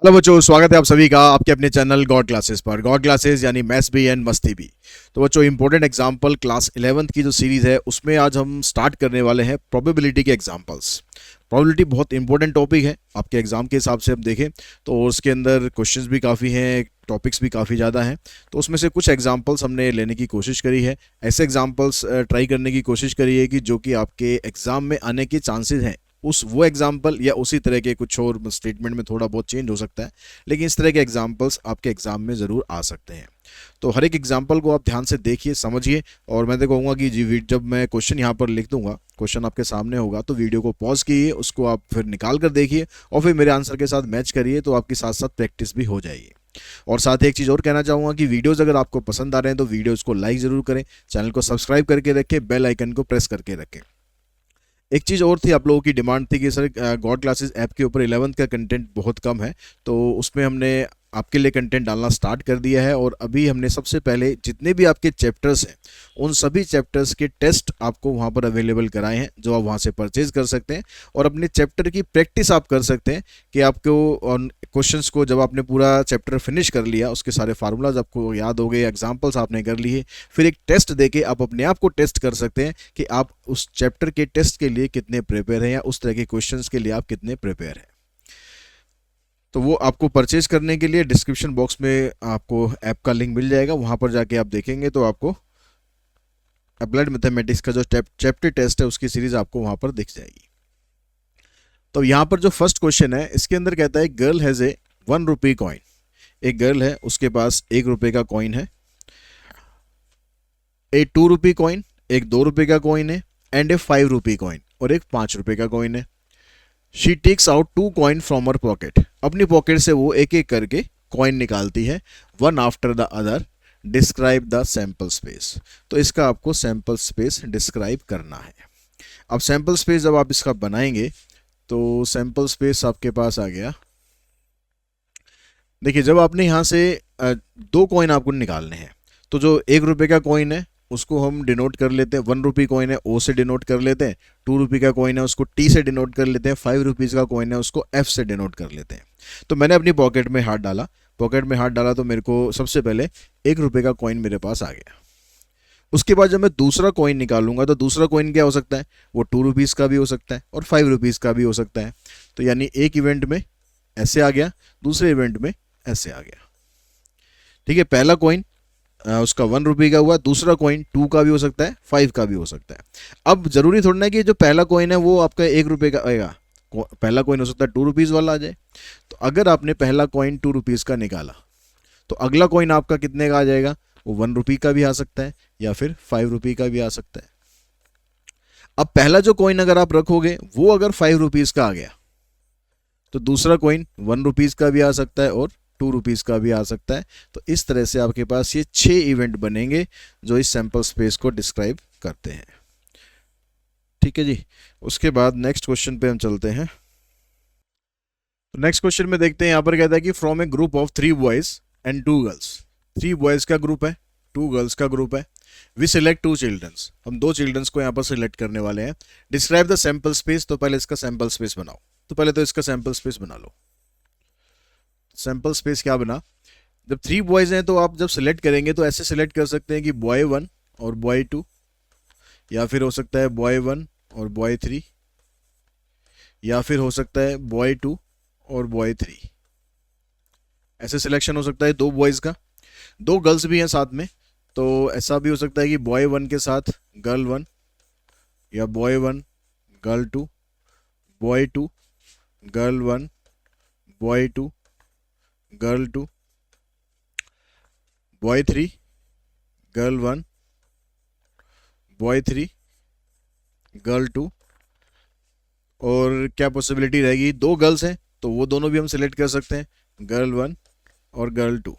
Hello बच्चों, स्वागत है आप सभी का आपके अपने चैनल गॉड क्लासेस पर। गॉड क्लासेस यानी मैथ्स भी एंड मस्ती भी। तो बच्चों, इंपॉर्टेंट एग्जांपल क्लास 11th की जो सीरीज़ है उसमें आज हम स्टार्ट करने वाले हैं प्रोबेबिलिटी के एग्जांपल्स। प्रोबेबिलिटी बहुत इंपॉर्टेंट टॉपिक है आपके एग्जाम के हिसाब से हम देखें तो उसके अंदर क्वेश्चंस भी काफ़ी हैं, टॉपिक्स भी काफ़ी ज़्यादा हैं। तो उसमें से कुछ एग्जाम्पल्स हमने लेने की कोशिश करी है, ऐसे एग्जाम्पल्स ट्राई करने की कोशिश करी है कि जो कि आपके एग्ज़ाम में आने के चांसेस हैं। उस वो एग्जाम्पल या उसी तरह के कुछ और स्टेटमेंट में थोड़ा बहुत चेंज हो सकता है, लेकिन इस तरह के एग्जाम्पल्स आपके एग्जाम में ज़रूर आ सकते हैं। तो हर एक एग्जाम्पल को आप ध्यान से देखिए, समझिए। और मैं तो कहूँगा कि जी जब मैं क्वेश्चन यहाँ पर लिख दूंगा, क्वेश्चन आपके सामने होगा, तो वीडियो को पॉज कीजिए, उसको आप फिर निकाल कर देखिए और फिर मेरे आंसर के साथ मैच करिए, तो आपकी साथ साथ प्रैक्टिस भी हो जाएगी। और साथ ही एक चीज़ और कहना चाहूँगा कि वीडियोज़ अगर आपको पसंद आ रहे हैं तो वीडियोज़ को लाइक ज़रूर करें, चैनल को सब्सक्राइब करके रखें, बेल आइकन को प्रेस करके रखें। एक चीज़ और थी, आप लोगों की डिमांड थी कि सर गॉड क्लासेस ऐप के ऊपर 11th का कंटेंट बहुत कम है, तो उसमें हमने आपके लिए कंटेंट डालना स्टार्ट कर दिया है। और अभी हमने सबसे पहले जितने भी आपके चैप्टर्स हैं उन सभी चैप्टर्स के टेस्ट आपको वहाँ पर अवेलेबल कराए हैं, जो आप वहाँ से परचेज कर सकते हैं और अपने चैप्टर की प्रैक्टिस आप कर सकते हैं कि आपको क्वेश्चंस को जब आपने पूरा चैप्टर फिनिश कर लिया, उसके सारे फार्मूलाज आपको याद हो गए, एग्जांपल्स आपने कर लिए, फिर एक टेस्ट देके आप अपने आप को टेस्ट कर सकते हैं कि आप उस चैप्टर के टेस्ट के लिए कितने प्रिपेयर हैं या उस तरह के क्वेश्चंस के लिए आप कितने प्रिपेयर हैं। तो वो आपको परचेज करने के लिए डिस्क्रिप्शन बॉक्स में आपको ऐप का लिंक मिल जाएगा, वहाँ पर जाके आप देखेंगे तो आपको अप्लाइड मैथमेटिक्स का जो चैप्टर टेस्ट है उसकी सीरीज आपको वहाँ पर दिख जाएगी। तो यहाँ पर जो फर्स्ट क्वेश्चन है इसके अंदर कहता है girl has a 1 rupee coin. एक गर्ल है, उसके पास 1 रुपये का कॉइन है। ए 2 रुपी कॉइन, एक 2 रुपये का कॉइन है। एंड ए 5 रुपी कॉइन, और एक 5 रुपये का कॉइन है। She takes out 2 coin from her pocket. अपनी पॉकेट से वो एक एक करके कॉइन निकालती है, one after the other. Describe the sample space. तो इसका आपको सैंपल स्पेस डिस्क्राइब करना है। अब सैंपल स्पेस जब आप इसका बनाएंगे तो सैंपल स्पेस आपके पास आ गया। देखिए, जब आपने यहाँ से 2 कॉइन आपको निकालने हैं, तो जो 1 रुपये का कॉइन है उसको हम डिनोट कर लेते हैं, 1 रुपी कॉइन है ओ से डिनोट कर लेते हैं, 2 रुपये का कॉइन है उसको टी से डिनोट कर लेते हैं, 5 रुपीज़ का कॉइन है उसको एफ से डिनोट कर लेते हैं। तो मैंने अपनी पॉकेट में हाथ डाला, तो मेरे को सबसे पहले 1 रुपये का कॉइन मेरे पास आ गया। उसके बाद जब मैं दूसरा कॉइन निकालूंगा तो दूसरा कॉइन क्या हो सकता है, वो 2 रुपीज़ का भी हो सकता है और 5 रुपीज़ का भी हो सकता है। तो यानी एक इवेंट में ऐसे आ गया, दूसरे इवेंट में ऐसे आ गया। ठीक है, पहला कॉइन उसका 1 रुपये का हुआ, दूसरा कॉइन 2 का भी हो सकता है, 5 का भी हो सकता है। अब जरूरी थोड़ा ना कि जो पहला कॉइन है वो आपका 1 रुपये का आएगा, पहला कॉइन हो सकता है 2 रुपीज़ वाला आ जाए। तो अगर आपने पहला कॉइन 2 रुपीज़ का निकाला तो अगला कॉइन आपका कितने का आ जाएगा, वो 1 रुपये का भी आ सकता है या फिर 5 रुपये का भी आ सकता है। अब पहला जो कॉइन अगर आप रखोगे वो अगर 5 रुपीज़ का आ गया तो दूसरा कॉइन 1 रुपीज़ का भी आ सकता है और 2 रुपीज़ का भी आ सकता है। तो इस तरह से आपके पास ये 6 इवेंट बनेंगे जो इस सैंपल स्पेस को डिस्क्राइब करते हैं। ठीक है जी। उसके बाद नेक्स्ट क्वेश्चन पे हम चलते हैं। तो नेक्स्ट क्वेश्चन में देखते हैं, यहाँ पर कहता है कि from a group of 3 boys and 2 girls. 3 boys का ग्रुप है, 2 गर्ल्स का ग्रुप है। वी सिलेक्ट 2 चिल्ड्रंस, हम 2 चिल्ड्रंस को यहाँ पर सिलेक्ट करने वाले हैं। Describe the sample space. तो पहले इसका सैंपल स्पेस बनाओ, तो पहले तो इसका सैंपल स्पेस बना लो। सैंपल स्पेस क्या बना, जब 3 बॉयज हैं तो आप जब सिलेक्ट करेंगे तो ऐसे सिलेक्ट कर सकते हैं कि बॉय 1 और बॉय 2, या फिर हो सकता है बॉय 1 और बॉय 3, या फिर हो सकता है बॉय 2 और बॉय 3। ऐसे सिलेक्शन हो सकता है 2 बॉयज़ का, 2 गर्ल्स भी हैं साथ में, तो ऐसा भी हो सकता है कि बॉय 1 के साथ गर्ल 1, या boy 1 girl 2, boy 2 girl 1, boy 2 girl 2, boy 3 girl 1, boy 3 girl 2। और क्या पॉसिबिलिटी रहेगी, 2 गर्ल्स हैं तो वो दोनों भी हम सिलेक्ट कर सकते हैं, गर्ल 1 और गर्ल 2।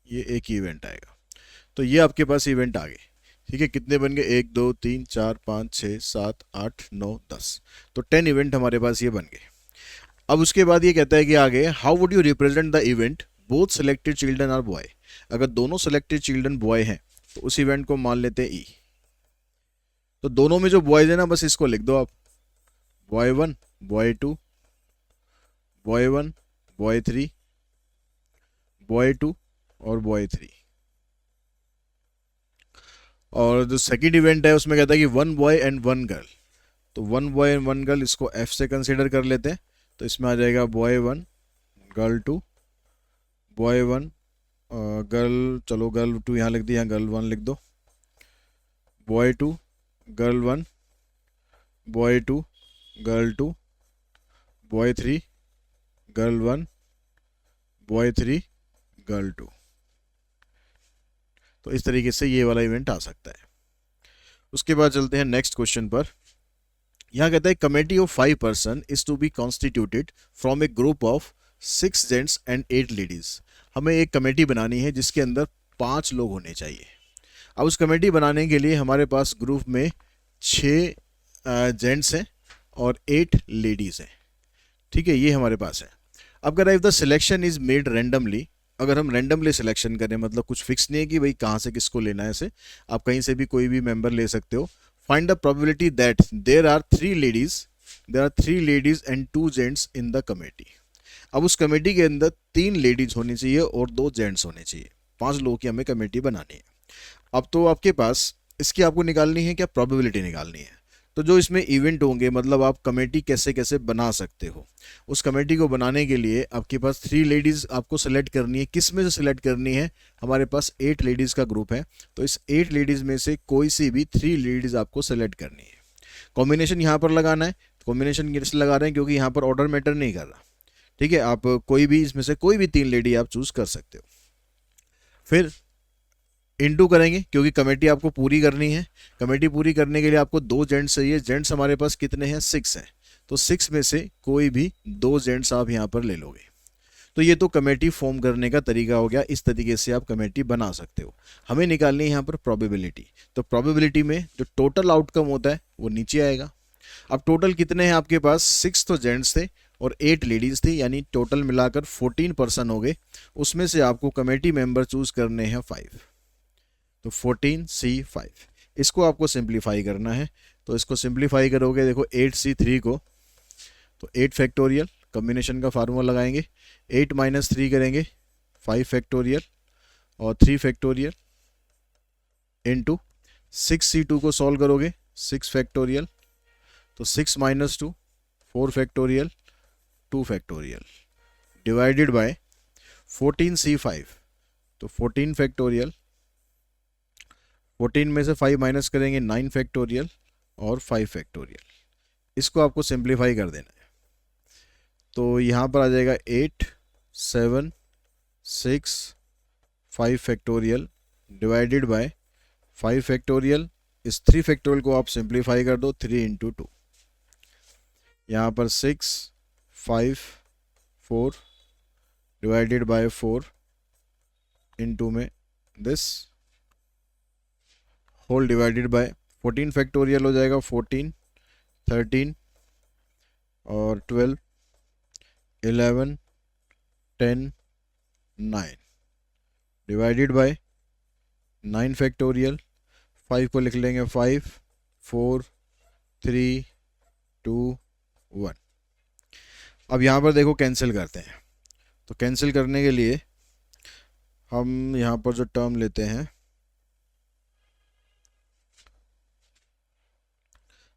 ये एक ही इवेंट आएगा। तो ये आपके पास इवेंट आ गए। ठीक है, कितने बन गए, 1 2 3 4 5 6 7 8 9 10। तो 10 इवेंट हमारे पास ये बन गए। अब उसके बाद ये कहता है कि आगे, how would you represent the event both selected children are boy. अगर दोनों सिलेक्टेड चिल्ड्रन बॉय हैं तो उस इवेंट को मान लेते हैं ई। तो दोनों में जो बॉयज है ना, बस इसको लिख दो आप, boy 1 boy 2, boy 1 boy 3, boy 2 और बॉय 3। और जो सेकंड इवेंट है उसमें कहता है कि 1 बॉय एंड 1 गर्ल। तो 1 बॉय एंड 1 गर्ल इसको एफ से कंसीडर कर लेते हैं। तो इसमें आ जाएगा बॉय 1 गर्ल 2, बॉय 1 गर्ल, चलो गर्ल 2 यहाँ लिख दिया, गर्ल 1 लिख दो, boy 2 girl 1, boy 2 girl 2, boy 3 girl 1, boy 3 girl 2। तो इस तरीके से ये वाला इवेंट आ सकता है। उसके बाद चलते हैं नेक्स्ट क्वेश्चन पर। यहाँ कहता है committee of 5 person is to be constituted from a group of 6 gents and 8 ladies. हमें एक कमेटी बनानी है जिसके अंदर 5 लोग होने चाहिए। अब उस कमेटी बनाने के लिए हमारे पास ग्रुप में 6 जेंट्स हैं और 8 लेडीज़ हैं। ठीक है, ये हमारे पास है। अब कह रहा है if the selection is made randomly, अगर हम रैंडमली सिलेक्शन करें, मतलब कुछ फिक्स नहीं है कि भाई कहाँ से किसको लेना है, ऐसे आप कहीं से भी कोई भी मेंबर ले सकते हो। Find the probability that there are 3 ladies and 2 gents in the committee. अब उस कमेटी के अंदर 3 लेडीज होनी चाहिए और 2 जेंट्स होने चाहिए। 5 लोगों की हमें कमेटी बनानी है। अब तो आपके पास इसकी आपको निकालनी है क्या, प्रोबेबिलिटी निकालनी है। तो जो इसमें इवेंट होंगे, मतलब आप कमेटी कैसे कैसे बना सकते हो, उस कमेटी को बनाने के लिए आपके पास 3 लेडीज़ आपको सेलेक्ट करनी है। किस में से सिलेक्ट करनी है, हमारे पास 8 लेडीज़ का ग्रुप है, तो इस 8 लेडीज़ में से कोई सी भी 3 लेडीज़ आपको सेलेक्ट करनी है। कॉम्बिनेशन यहाँ पर लगाना है। कॉम्बिनेशन इसलिए लगा रहे हैं क्योंकि यहाँ पर ऑर्डर मैटर नहीं कर रहा। ठीक है, आप कोई भी इसमें से कोई भी 3 लेडी आप चूज कर सकते हो। फिर इनटू करेंगे क्योंकि कमेटी आपको पूरी करनी है। कमेटी पूरी करने के लिए आपको 2 जेंट्स चाहिए। जेंट्स हमारे पास कितने हैं, 6 हैं। तो 6 में से कोई भी 2 जेंट्स आप यहाँ पर ले लोगे। तो ये तो कमेटी फॉर्म करने का तरीका हो गया। इस तरीके से आप कमेटी बना सकते हो। हमें निकालनी है यहाँ पर प्रोबेबिलिटी। तो प्रोबेबिलिटी में जो टोटल आउटकम होता है वो नीचे आएगा। अब टोटल कितने हैं आपके पास, 6 तो जेंट्स थे और 8 लेडीज़ थी, यानी टोटल मिलाकर 14 पर्सन हो गए। उसमें से आपको कमेटी मेंबर चूज करने हैं 5। तो 14C5 इसको आपको सिंप्लीफाई करना है। तो इसको सिंप्लीफाई करोगे, देखो 8C3 को, तो 8 फैक्टोरियल, कम्बिनेशन का फार्मूला लगाएंगे, 8 - 3 करेंगे 5 फैक्टोरियल और 3 फैक्टोरियल इनटू 6C2 को सॉल्व करोगे 6 फैक्टोरियल, तो 6 - 2 4 factorial 2 factorial divided by 14C5, तो 14 फैक्टोरियल, 14 में से 5 माइनस करेंगे 9 फैक्टोरियल और 5 फैक्टोरियल। इसको आपको सिंप्लीफाई कर देना है। तो यहाँ पर आ जाएगा 8 7 6 5 फैक्टोरियल डिवाइडेड बाय 5 फैक्टोरियल। इस 3 फैक्टोरियल को आप सिंप्लीफाई कर दो, 3 × 2, यहाँ पर 6 5 4 डिवाइडेड बाय 4 इनटू में this whole divided by 14 factorial हो जाएगा, 14 13 और 12 11 10 9 डिवाइडेड बाय 9 फैक्टोरियल। 5 को लिख लेंगे 5 4 3 2 1। अब यहाँ पर देखो कैंसिल करते हैं। तो कैंसिल करने के लिए हम यहाँ पर जो टर्म लेते हैं,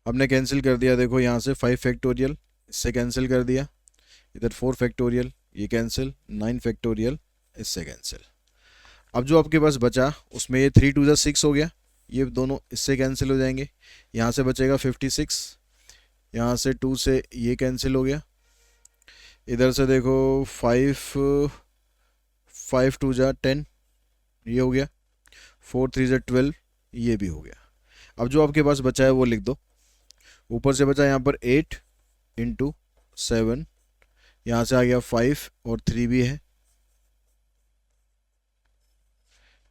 हमने कैंसिल कर दिया। देखो यहाँ से 5 फैक्टोरियल इससे कैंसिल कर दिया, इधर 4 फैक्टोरियल ये कैंसिल, 9 फैक्टोरियल इससे कैंसिल। अब जो आपके पास बचा उसमें ये 3 × 2 = 6 हो गया, ये दोनों इससे कैंसिल हो जाएंगे। यहाँ से बचेगा 56, यहाँ से 2 से ये कैंसिल हो गया। इधर से देखो 5 2 × 10 ये हो गया, 4 3 × 12 ये भी हो गया। अब जो आपके पास बचा है वो लिख दो। ऊपर से बचा यहाँ पर 8 × 7, यहाँ से आ गया 5 और 3 भी है।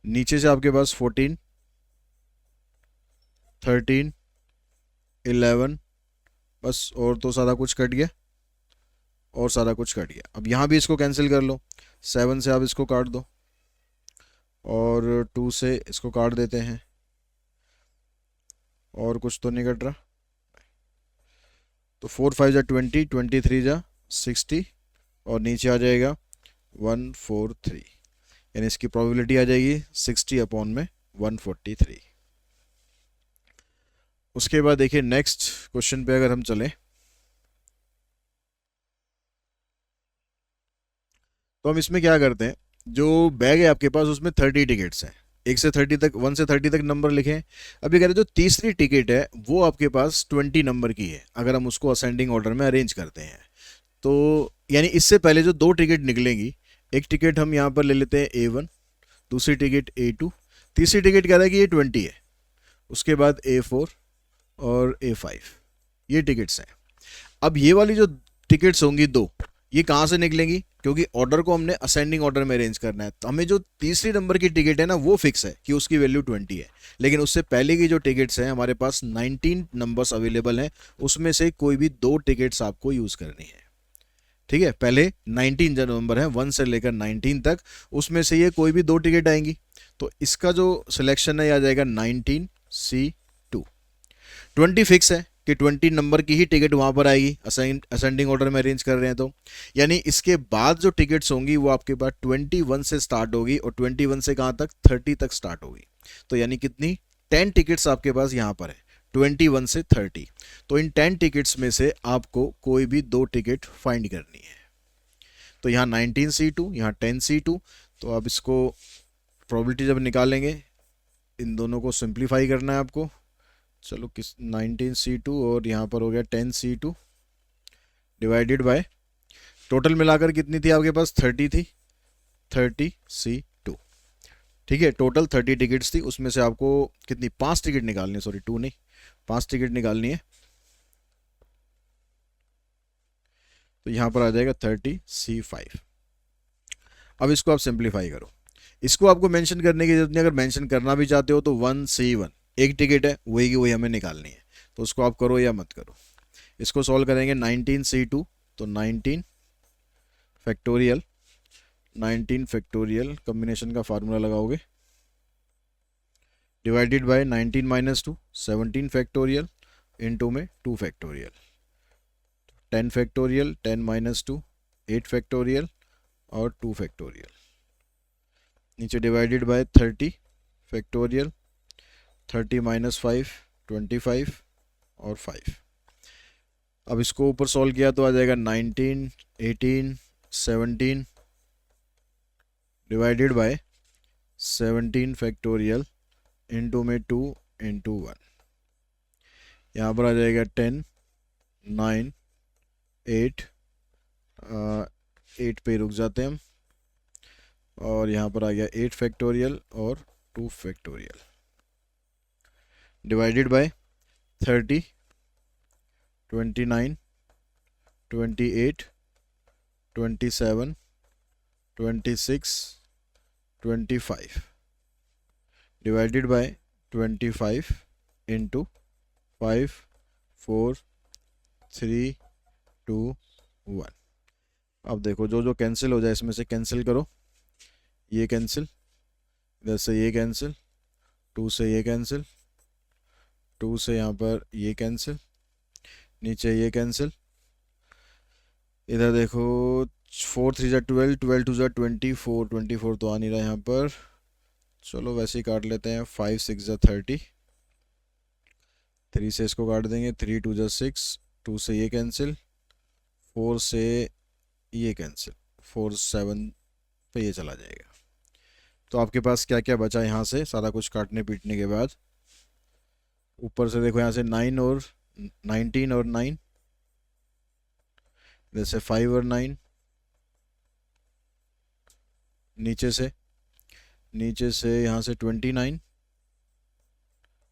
नीचे से आपके पास 14 13 11, बस और तो सारा कुछ कट गया और सारा कुछ कट गया। अब यहाँ भी इसको कैंसिल कर लो, 7 से आप इसको काट दो और 2 से इसको काट देते हैं और कुछ तो नहीं कट रहा। तो 4 5 × 20 23 × 60 और नीचे आ जाएगा 143, यानी इसकी प्रोबेबिलिटी आ जाएगी 60 अपॉन में 143। उसके बाद देखिए नेक्स्ट क्वेश्चन पे अगर हम चलें तो हम इसमें क्या करते हैं, जो बैग है आपके पास उसमें 30 टिकट्स हैं, 1 से 30 तक, 1 से 30 तक नंबर लिखें। अभी कह रहे जो तीसरी टिकट है वो आपके पास 20 नंबर की है, अगर हम उसको असेंडिंग ऑर्डर में अरेंज करते हैं तो यानी इससे पहले जो दो टिकट निकलेंगी, एक टिकट हम यहाँ पर ले लेते हैं A1, दूसरी टिकट A2, तीसरी टिकट कह रहा है कि ये 20 है, उसके बाद A4 और A5, ये टिकट्स हैं। अब ये वाली जो टिकट्स होंगी दो, ये कहाँ से निकलेंगी, क्योंकि ऑर्डर को हमने असेंडिंग ऑर्डर में अरेंज करना है, तो हमें जो तीसरी नंबर की टिकट है ना वो फिक्स है कि उसकी वैल्यू 20 है, लेकिन उससे पहले की जो टिकट्स हैं हमारे पास 19 नंबर्स अवेलेबल हैं, उसमें से कोई भी दो टिकट्स आपको यूज़ करनी है। ठीक है, पहले 19 जो नंबर है 1 से लेकर 19 तक, उसमें से ये कोई भी दो टिकट आएंगी, तो इसका जो सिलेक्शन है आ जाएगा 19C2। 20 फिक्स है कि 20 नंबर की ही टिकट वहाँ पर आएगी, असेंडिंग ऑर्डर में अरेंज कर रहे हैं तो, यानी इसके बाद जो टिकट्स होंगी वो आपके पास 21 से स्टार्ट होगी, और 21 से कहाँ तक, 30 तक स्टार्ट होगी। तो यानी कितनी, 10 टिकट्स आपके पास यहाँ पर है, 21 से 30। तो इन 10 टिकट्स में से आपको कोई भी दो टिकट फाइंड करनी है। तो यहाँ 19C2, यहाँ 10C2, तो आप इसको प्रोबेबिलिटी जब निकालेंगे इन दोनों को सिंप्लीफाई करना है आपको। चलो किस 19C2 और यहाँ पर हो गया 10C2 डिवाइडेड बाय, टोटल मिलाकर कितनी थी आपके पास, 30 थी, 30C2। ठीक है, टोटल 30 टिकट्स थी, उसमें से आपको कितनी, 5 टिकट निकालनी है, सॉरी 2 नहीं, 5 टिकट निकालनी है। तो यहाँ पर आ जाएगा 30C5। अब इसको आप सिंप्लीफाई करो, इसको आपको मेंशन करने की जरूरत नहीं, अगर मेंशन करना भी चाहते हो तो 1C1 एक टिकट है, वही की वही हमें निकालनी है, तो उसको आप करो या मत करो। इसको सॉल्व करेंगे 19C2, तो 19 फैक्टोरियल, 19 फैक्टोरियल कम्बिनेशन का फार्मूला लगाओगे, divided by 19 minus 2, 17 factorial, into में 2 फैक्टोरियल, 10 फैक्टोरियल, 10 माइनस 2, 8 फैक्टोरियल और 2 फैक्टोरियल, नीचे डिवाइडेड बाय 30 फैक्टोरियल, 30 माइनस 5, 25 और 5। अब इसको ऊपर सॉल्व किया तो आ जाएगा 19, 18, 17 डिवाइडेड बाय 17 फैक्टोरियल इंटू में 2 इंटू 1, यहाँ पर आ जाएगा 10, 9, 8, 8 पे रुक जाते हैं हम, और यहाँ पर आ गया 8 फैक्टोरियल और 2 factorial divided by 30, 29, 28, 27, 26, 25 divided by 25 into 5, 4, 3, 2, 1। अब देखो जो जो कैंसिल हो जाए इसमें से कैंसिल करो, ये कैंसिल, इधर से ये कैंसिल, 2 से ये कैंसिल, 2 से यहाँ पर ये कैंसिल, नीचे ये कैंसिल, इधर देखो 4 3 12, 12 2 24, 24 तो आ नहीं रहा यहाँ पर, चलो वैसे ही काट लेते हैं, 5 6 30, 3 से इसको काट देंगे, 3 2 6, 2 से ये कैंसिल, 4 से ये कैंसिल, 4 7 पे ये चला जाएगा। तो आपके पास क्या क्या बचा यहाँ से, सारा कुछ काटने पीटने के बाद, ऊपर से देखो यहाँ से 9 और 19 और 9, जैसे 5 और 9, नीचे से यहाँ से 29,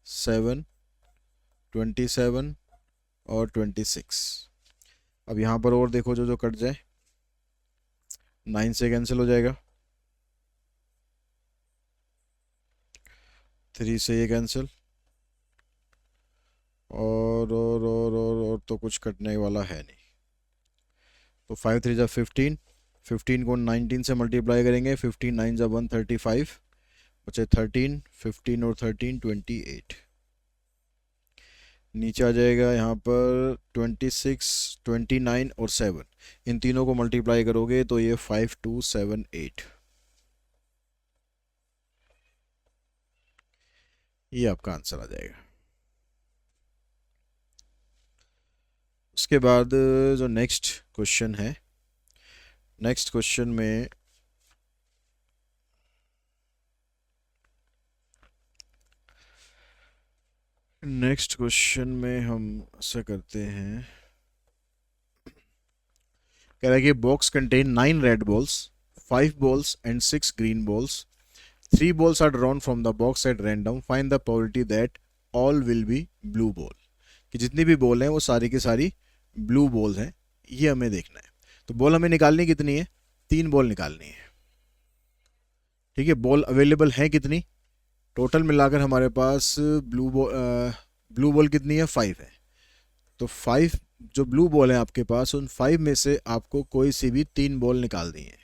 7, 27 और 26। अब यहाँ पर और देखो जो जो कट जाए, 9 से कैंसिल हो जाएगा, 3 से ये कैंसिल, और तो कुछ कटने वाला है नहीं। तो 5 3 15, 15 को 19 से मल्टीप्लाई करेंगे, 15 9 135, बचे 13, 15 और 13 28। नीचे आ जाएगा यहाँ पर 26, 29 और 7, इन तीनों को मल्टीप्लाई करोगे तो ये 5278, ये आपका आंसर आ जाएगा। उसके बाद जो नेक्स्ट क्वेश्चन है, नेक्स्ट क्वेश्चन में हम ऐसा करते हैं, कह रहा है कि box contain 9 red balls, 5 balls and 6 green balls, 3 balls are drawn from the box at random, find the probability that all will be blue ball, कि जितनी भी बॉल हैं वो सारी की सारी ब्लू बॉल्स हैं, ये हमें देखना है। तो बॉल हमें निकालनी कितनी है, 3 बॉल निकालनी है। ठीक है, बॉल अवेलेबल है कितनी, टोटल मिलाकर हमारे पास ब्लू बॉल कितनी है, 5 है। तो 5 जो ब्लू बॉल है आपके पास, उन 5 में से आपको कोई सी भी 3 बॉल निकालनी है।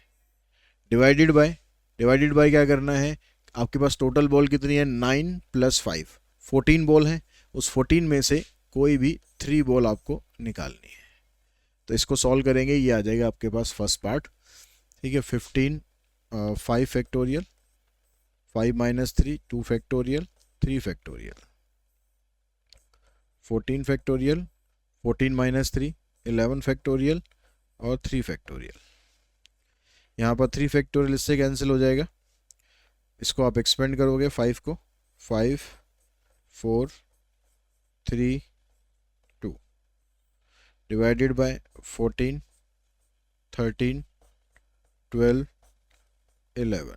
डिवाइडेड बाय क्या करना है, आपके पास टोटल बॉल कितनी है, 9 + 5, 14 बॉल है, उस 14 में से कोई भी 3 बॉल आपको निकालनी है। तो इसको सॉल्व करेंगे, ये आ जाएगा आपके पास फर्स्ट पार्ट। ठीक है, 15 5 factorial, 5 - 3 2 factorial, 3 factorial, 14 factorial, 14 - 3 11 factorial और 3 फैक्टोरियल। यहाँ पर 3 फैक्टोरियल इससे कैंसिल हो जाएगा, इसको आप एक्सपेंड करोगे 5 को, 5 4 3 2 डिवाइडेड बाय 14 13 12 11,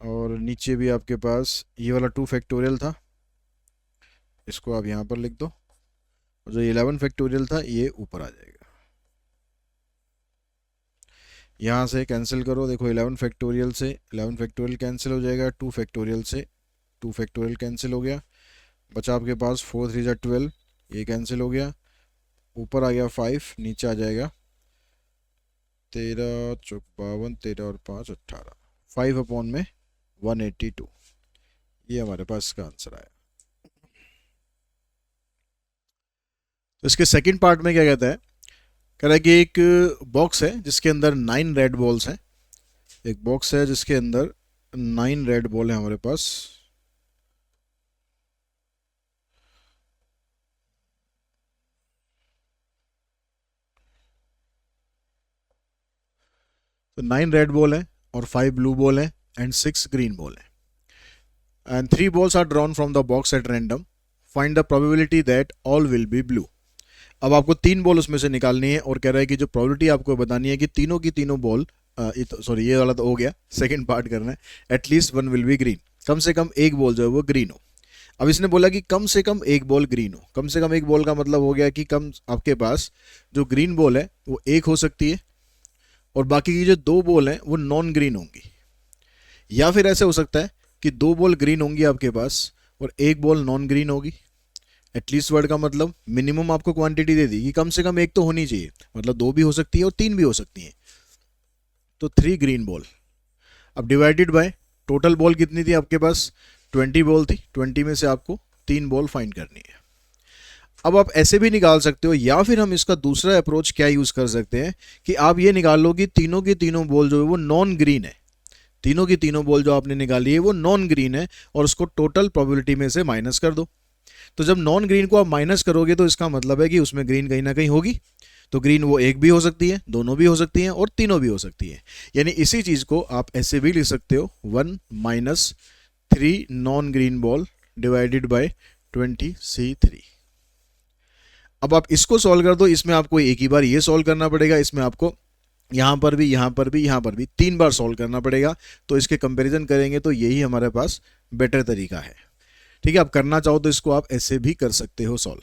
और नीचे भी आपके पास ये वाला 2 फैक्टोरियल था, इसको आप यहाँ पर लिख दो, और जो 11 फैक्टोरियल था ये ऊपर आ जाएगा। यहाँ से कैंसिल करो, देखो 11 फैक्टोरियल से 11 फैक्टोरियल कैंसिल हो जाएगा, 2 फैक्टोरियल से 2 फैक्टोरियल कैंसिल हो गया, बचा आपके पास 4 3 12, ये कैंसिल हो गया, ऊपर आ गया 5, नीचे आ जाएगा 13 चौक 52, 13 और 5 18, 5/182, ये हमारे पास इसका आंसर आया। तो इसके सेकंड पार्ट में क्या कहता है, कह रहा है कि एक बॉक्स है जिसके अंदर 9 रेड बॉल्स हैं, एक बॉक्स है जिसके अंदर 9 रेड बॉल है हमारे पास, तो 9 रेड बॉल है और 5 ब्लू बॉल है एंड 6 ग्रीन बॉल है, and 3 balls are drawn from the box at random, find the probability that all will be blue। अब आपको 3 बॉल उसमें से निकालनी है, और कह रहा है कि जो प्रोबेबिलिटी आपको बतानी है कि तीनों की तीनों बॉल, सॉरी ये वाला तो हो गया, सेकंड पार्ट करना है, एटलीस्ट 1 विल बी ग्रीन, कम से कम एक बॉल जो है वो ग्रीन हो। अब इसने बोला कि कम से कम एक बॉल ग्रीन हो, कम से कम एक बॉल का मतलब हो गया कि कम आपके पास जो ग्रीन बॉल है वो एक हो सकती है, और बाकी की जो 2 बॉल हैं वो नॉन ग्रीन होंगी, या फिर ऐसे हो सकता है कि 2 बॉल ग्रीन होंगी आपके पास और एक बॉल नॉन ग्रीन होगी। एटलीस्ट वर्ड का मतलब मिनिमम आपको क्वांटिटी दे दी कि कम से कम एक तो होनी चाहिए, मतलब 2 भी हो सकती है और 3 भी हो सकती हैं, तो 3 ग्रीन बॉल। अब डिवाइडेड बाय टोटल बॉल कितनी थी आपके पास, 20 बॉल थी, 20 में से आपको 3 बॉल फाइंड करनी है। अब आप ऐसे भी निकाल सकते हो, या फिर हम इसका दूसरा अप्रोच क्या यूज कर सकते हैं कि आप ये निकाल लो कि तीनों की तीनों बॉल जो है वो नॉन ग्रीन है, तीनों की तीनों बॉल जो आपने निकाली है वो नॉन ग्रीन है, और उसको टोटल प्रोबेबिलिटी में से माइनस कर दो। तो जब नॉन ग्रीन को आप माइनस करोगे तो इसका मतलब है कि उसमें ग्रीन कहीं ना कहीं होगी, तो ग्रीन वो एक भी हो सकती है, दोनों भी हो सकती हैं और तीनों भी हो सकती है। यानी इसी चीज को आप ऐसे भी लिख सकते हो, 1 - 3 non green ball divided by 20C3। अब आप इसको सॉल्व कर दो, इसमें आपको एक ही बार ये सॉल्व करना पड़ेगा, इसमें आपको यहाँ पर भी यहाँ पर भी यहाँ पर भी 3 बार सॉल्व करना पड़ेगा। तो इसके कंपैरिजन करेंगे तो यही हमारे पास बेटर तरीका है। ठीक है, आप करना चाहो तो इसको आप ऐसे भी कर सकते हो सॉल्व।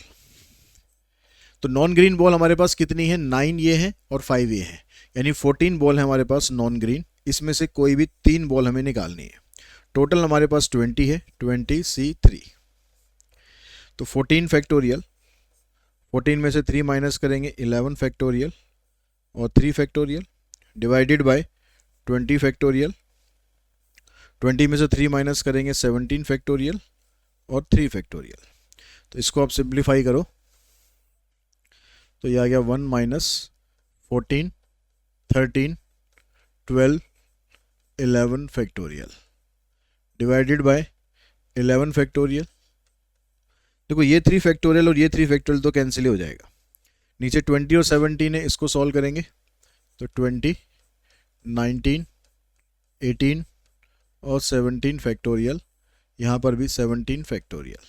तो नॉन ग्रीन बॉल हमारे पास कितनी है, 9 ये है और 5 ये है, यानी 14 बॉल है हमारे पास नॉन ग्रीन, इसमें से कोई भी 3 बॉल हमें निकालनी है। टोटल हमारे पास 20 है, 20C3। तो 14 फैक्टोरियल, 14 में से 3 माइनस करेंगे 11 फैक्टोरियल और 3 फैक्टोरियल डिवाइडेड बाय 20 फैक्टोरियल, 20 में से 3 माइनस करेंगे 17 फैक्टोरियल और 3 फैक्टोरियल। तो इसको आप सिंप्लीफाई करो तो ये आ गया 1 minus 14 13 12 11 factorial divided by 11 factorial. देखो ये 3 फैक्टोरियल और ये 3 फैक्टोरियल तो कैंसिल ही हो जाएगा। नीचे 20 और 17 है, इसको सॉल्व करेंगे तो 20 19 18 और 17 फैक्टोरियल, यहाँ पर भी 17 फैक्टोरियल।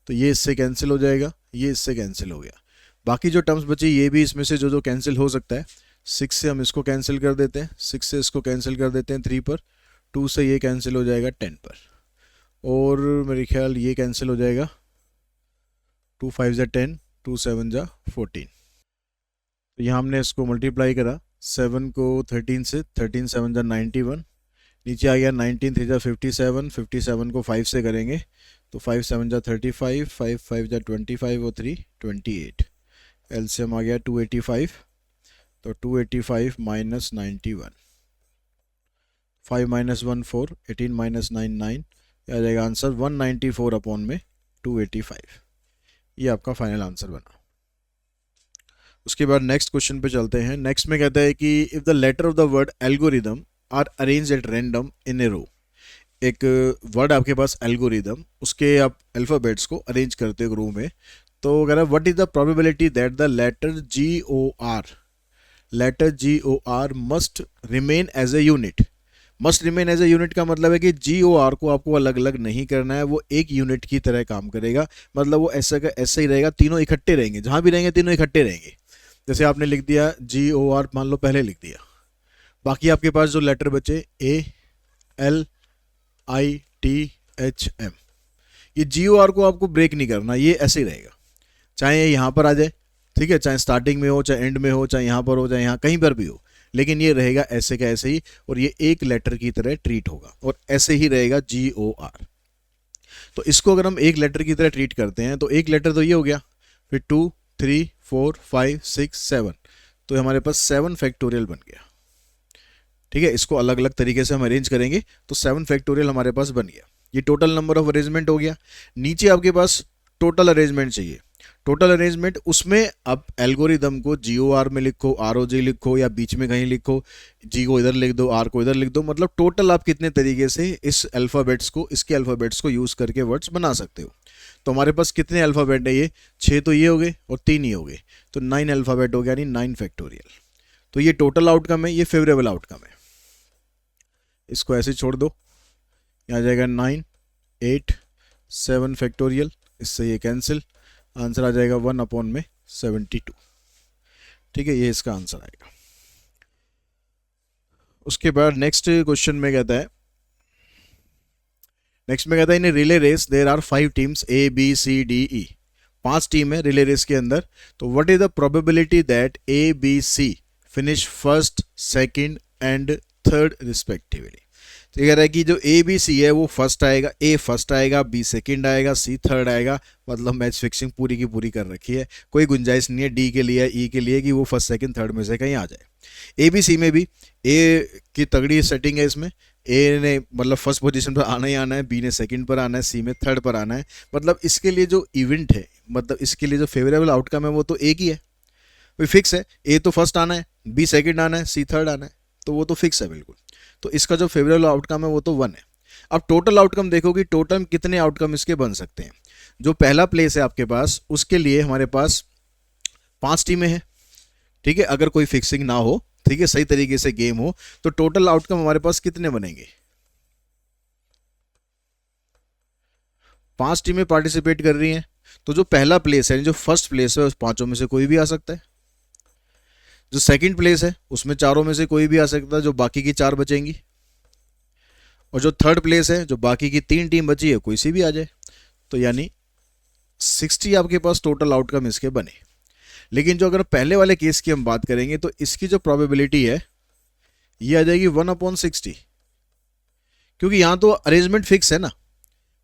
तो ये इससे कैंसिल हो जाएगा, ये इससे कैंसिल हो गया। बाकी जो टर्म्स बची ये भी इसमें से जो कैंसिल हो सकता है। 6 से हम इसको कैंसिल कर देते हैं, 6 से इसको कैंसिल कर देते हैं 3 पर, 2 से ये कैंसिल हो जाएगा 10 पर, और मेरे ख्याल ये कैंसिल हो जाएगा 2 5 जा 10, 2 7 जा 14। तो यहाँ हमने इसको मल्टीप्लाई करा 7 को 13 से, 13 7 जा 91, नीचे आ गया 19 3 जा 57, 57 को 5 से करेंगे तो 5 7 जा 35, 5 5 जा 25 और 3 28। एलसीएम आ गया 285, तो 285 माइनस 91, 5 माइनस 1 4, 18 माइनस 9 9, आ जाएगा आंसर 194 अपॉन में 285। ये आपका फाइनल आंसर बना। उसके बाद नेक्स्ट क्वेश्चन पे चलते हैं। नेक्स्ट में कहता है कि if the letter of the word algorithm are arrange at random in a row. एक वर्ड आपके पास एल्गोरिदम, उसके आप अल्फ़ाबेट्स को अरेंज करते हो एक रो में, तो कह रहा है what is the probability that the letter GOR must remain as a unit. Must remain as a unit का मतलब है कि GOR को आपको अलग अलग नहीं करना है, वो एक यूनिट की तरह काम करेगा। मतलब वो ऐसा का ऐसा ही रहेगा, तीनों इकट्ठे रहेंगे, जहाँ भी रहेंगे तीनों इकट्ठे रहेंगे। जैसे आपने लिख दिया GOR, मान लो पहले लिख दिया, बाकी आपके पास जो लेटर बचे ALITHM, ये GOR को आपको ब्रेक नहीं करना, ये ऐसे ही रहेगा, चाहे ये यहाँ पर आ जाए, ठीक है, चाहे स्टार्टिंग में हो, चाहे एंड में हो, चाहे यहाँ पर हो, चाहे यहाँ कहीं पर भी हो, लेकिन ये रहेगा ऐसे का ऐसे ही, और ये एक लेटर की तरह ट्रीट होगा और ऐसे ही रहेगा GOR। तो इसको अगर हम एक लेटर की तरह ट्रीट करते हैं तो एक लेटर तो ये हो गया, फिर 2 3 4 5 6 7, तो हमारे पास 7 फैक्टोरियल बन गया। ठीक है, इसको अलग अलग तरीके से हम अरेंज करेंगे तो 7 फैक्टोरियल हमारे पास बन गया। ये टोटल नंबर ऑफ अरेंजमेंट हो गया। नीचे आपके पास टोटल अरेंजमेंट चाहिए। टोटल अरेंजमेंट, उसमें आप एल्गोरिदम को GOR में लिखो, ROG लिखो, या बीच में कहीं लिखो, G को इधर लिख दो, R को इधर लिख दो, मतलब टोटल आप कितने तरीके से इस अल्फ़ाबेट्स को, इसके अल्फ़ाबेट्स को यूज़ करके वर्ड्स बना सकते हो। तो हमारे पास कितने अल्फ़ाबेट है, ये 6 तो ये हो गए और 3 ये हो गए, तो 9 अल्फ़ाबेट हो गया, यानी 9 फैक्टोरियल। तो ये टोटल आउटकम है, ये फेवरेबल आउटकम है। इसको ऐसे छोड़ दो, यहाँ जाएगा 9 8 7 फैक्टोरियल, इससे ये कैंसिल, आंसर आ जाएगा 1 अपॉन में 72। ठीक है, ये इसका आंसर आएगा। उसके बाद नेक्स्ट क्वेश्चन में कहता है, in relay race there are 5 teams ABCDE, 5 team है रिले रेस के अंदर। तो what is the probability that ABC finish first, second and third respectively. तो ये कह रहा है कि जो ABC है वो फर्स्ट आएगा, A फर्स्ट आएगा, B सेकंड आएगा, C थर्ड आएगा। मतलब मैच फिक्सिंग पूरी की पूरी कर रखी है, कोई गुंजाइश नहीं है D के लिए, E के लिए कि वो फर्स्ट सेकंड थर्ड में से कहीं आ जाए। ABC में भी A की तगड़ी सेटिंग है, इसमें A ने मतलब फर्स्ट पोजीशन पर आना ही आना है, B ने सेकंड पर आना है, C में थर्ड पर आना है। मतलब इसके लिए जो इवेंट है, मतलब इसके लिए जो फेवरेबल आउटकम है वो तो एक ही है, वो फिक्स है। A तो फर्स्ट आना है, B सेकंड आना है, C थर्ड आना है, तो वो तो फिक्स है बिल्कुल। तो इसका जो फेवरेबल आउटकम है वो तो 1 है। अब टोटल आउटकम देखो कि टोटल कितने आउटकम इसके बन सकते हैं। जो पहला प्लेस है आपके पास, उसके लिए हमारे पास 5 टीमें हैं। ठीक है, अगर कोई फिक्सिंग ना हो, ठीक है, सही तरीके से गेम हो, तो टोटल आउटकम हमारे पास कितने बनेंगे? 5 टीमें पार्टिसिपेट कर रही हैं, तो जो पहला प्लेस है, जो फर्स्ट प्लेस है, उस 5 में से कोई भी आ सकता है। जो सेकंड प्लेस है उसमें 4 में से कोई भी आ सकता है, जो बाकी की 4 बचेंगी। और जो थर्ड प्लेस है, जो बाकी की 3 टीम बची है, कोई सी भी आ जाए। तो यानी 60 आपके पास टोटल आउटकम इसके बने। लेकिन जो अगर पहले वाले केस की हम बात करेंगे तो इसकी जो प्रोबेबिलिटी है ये आ जाएगी 1/60, क्योंकि यहां तो अरेंजमेंट फिक्स है ना,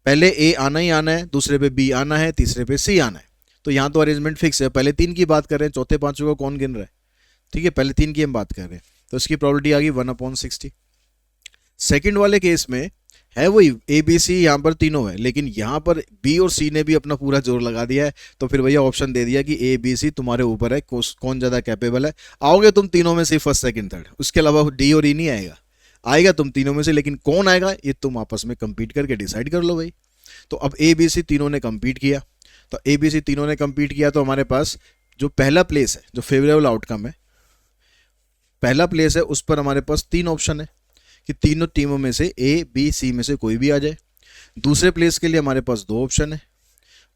पहले A आना ही आना है, दूसरे पे B आना है, तीसरे पे C आना है। तो यहां तो अरेंजमेंट फिक्स है। पहले 3 की बात कर रहे हैं, चौथे 5वें को कौन गिन रहा है? ठीक है, पहले 3 की हम बात कर रहे हैं, तो इसकी प्रोबेबिलिटी आ गई 1/60। सेकेंड वाले केस में है वही ए बी सी, यहाँ पर तीनों है, लेकिन यहाँ पर बी और सी ने भी अपना पूरा जोर लगा दिया है, तो फिर भैया ऑप्शन दे दिया कि ए बी सी तुम्हारे ऊपर है, कौन ज़्यादा कैपेबल है। आओगे तुम तीनों में से फर्स्ट सेकंड थर्ड, उसके अलावा डी और ई नहीं आएगा, आएगा तुम तीनों में से, लेकिन कौन आएगा ये तुम आपस में कंपीट करके डिसाइड कर लो भाई। तो अब ए बी सी तीनों ने कंपीट किया, तो ए बी सी तीनों ने कंपीट किया, तो हमारे पास जो पहला प्लेस है, जो फेवरेबल आउटकम है, पहला प्लेस है, उस पर हमारे पास तीन ऑप्शन है कि तीनों टीमों में से ए बी सी में से कोई भी आ जाए। दूसरे प्लेस के लिए हमारे पास दो ऑप्शन है,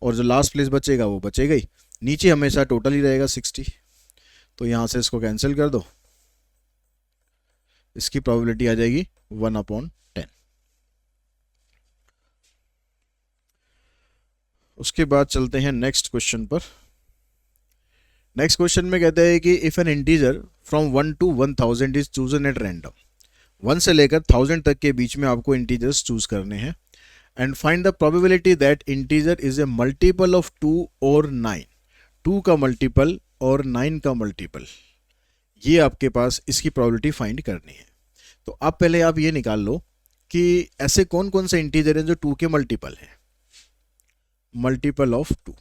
और जो लास्ट प्लेस बचेगा वो बचेगा ही, नीचे हमेशा टोटल ही रहेगा 60। तो यहाँ से इसको कैंसिल कर दो, इसकी प्रोबेबिलिटी आ जाएगी 1/10। उसके बाद चलते हैं नेक्स्ट क्वेश्चन पर। नेक्स्ट क्वेश्चन में कहते हैं कि if N integer from 1 to 1000 is chosen at random, 1 से लेकर 1000 तक के बीच में आपको इंटीजर्स चूज करने हैं, and find the probability that integer is a multiple of 2 और 9, 2 का मल्टीपल और 9 का मल्टीपल, ये आपके पास इसकी प्रोबेबिलिटी फाइंड करनी है। तो अब पहले आप ये निकाल लो कि ऐसे कौन कौन से इंटीजर हैं जो 2 के मल्टीपल हैं, मल्टीपल ऑफ 2।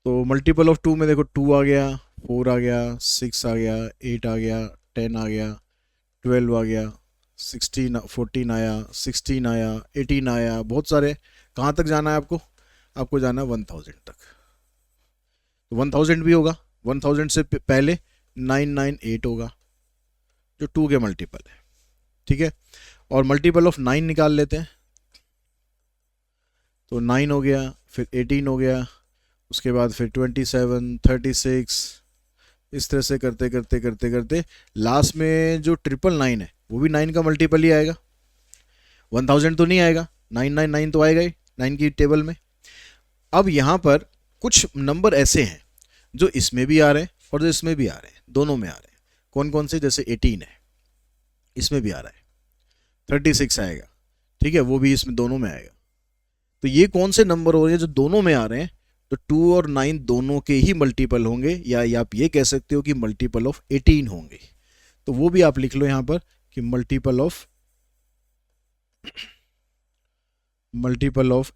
तो मल्टीपल ऑफ 2 में देखो 2 आ गया, 4 आ गया, 6 आ गया, 8 आ गया, 10 आ गया, 12 आ गया, 16 14 आया, 16 आया, 18 आया, बहुत सारे। कहाँ तक जाना है आपको? आपको जाना है 1000 तक। तो 1000 भी होगा, 1000 से पहले 998 होगा जो 2 के मल्टीपल है, ठीक है। और मल्टीपल ऑफ 9 निकाल लेते हैं, तो 9 हो गया, फिर 18 हो गया, उसके बाद फिर 27, 36, इस तरह से करते करते करते करते लास्ट में जो 999 है वो भी 9 का मल्टीपल ही आएगा, 1000 तो नहीं आएगा, 999 तो आएगा ही 9 की टेबल में। अब यहाँ पर कुछ नंबर ऐसे हैं जो इसमें भी आ रहे हैं और जो इसमें भी आ रहे हैं, दोनों में आ रहे हैं। कौन कौन से? जैसे 18 है, इसमें भी आ रहा है, 36 आएगा, ठीक है, वो भी इसमें दोनों में आएगा। तो ये कौन से नंबर हो रहे हैं जो दोनों में आ रहे हैं? तो 2 और 9 दोनों के ही मल्टीपल होंगे, या आप ये कह सकते हो कि मल्टीपल ऑफ 18 होंगे। तो वो भी आप लिख लो यहाँ पर कि मल्टीपल ऑफ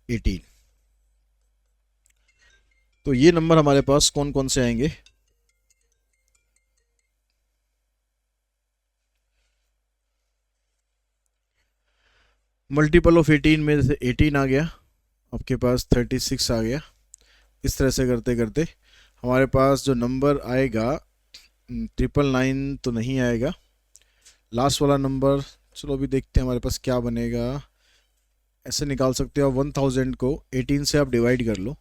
18। तो ये नंबर हमारे पास कौन कौन से आएंगे? मल्टीपल ऑफ 18 में जैसे 18 आ गया, आपके पास 36 आ गया, इस तरह से करते करते हमारे पास जो नंबर आएगा 999 तो नहीं आएगा, लास्ट वाला नंबर चलो अभी देखते हैं हमारे पास क्या बनेगा। ऐसे निकाल सकते हो 1000 को 18 से आप डिवाइड कर लो,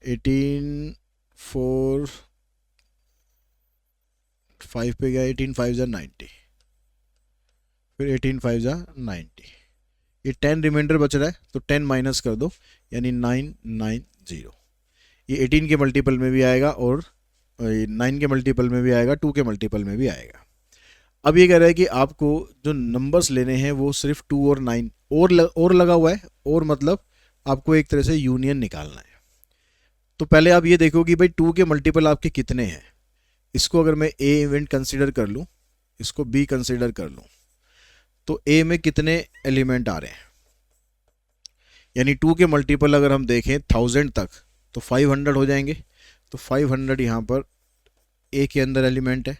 18 4 5 पे गया, 18 5 जा 90, फिर 18 5 जा 90, ये 10 रिमाइंडर बच रहा है तो 10 माइनस कर दो, यानी 990। ये 18 के मल्टीपल में भी आएगा और 9 के मल्टीपल में भी आएगा, 2 के मल्टीपल में भी आएगा। अब ये कह रहा है कि आपको जो नंबर्स लेने हैं वो सिर्फ 2 और 9 और लगा हुआ है, और मतलब आपको एक तरह से यूनियन निकालना है। तो पहले आप ये देखो कि भाई 2 के मल्टीपल आपके कितने हैं। इसको अगर मैं ए इवेंट कंसीडर कर लूँ, इसको बी कंसीडर कर लूँ, तो ए में कितने एलिमेंट आ रहे हैं? यानी 2 के मल्टीपल अगर हम देखें 1000 तक तो 500 हो जाएंगे, तो 500 यहाँ पर ए के अंदर एलिमेंट है।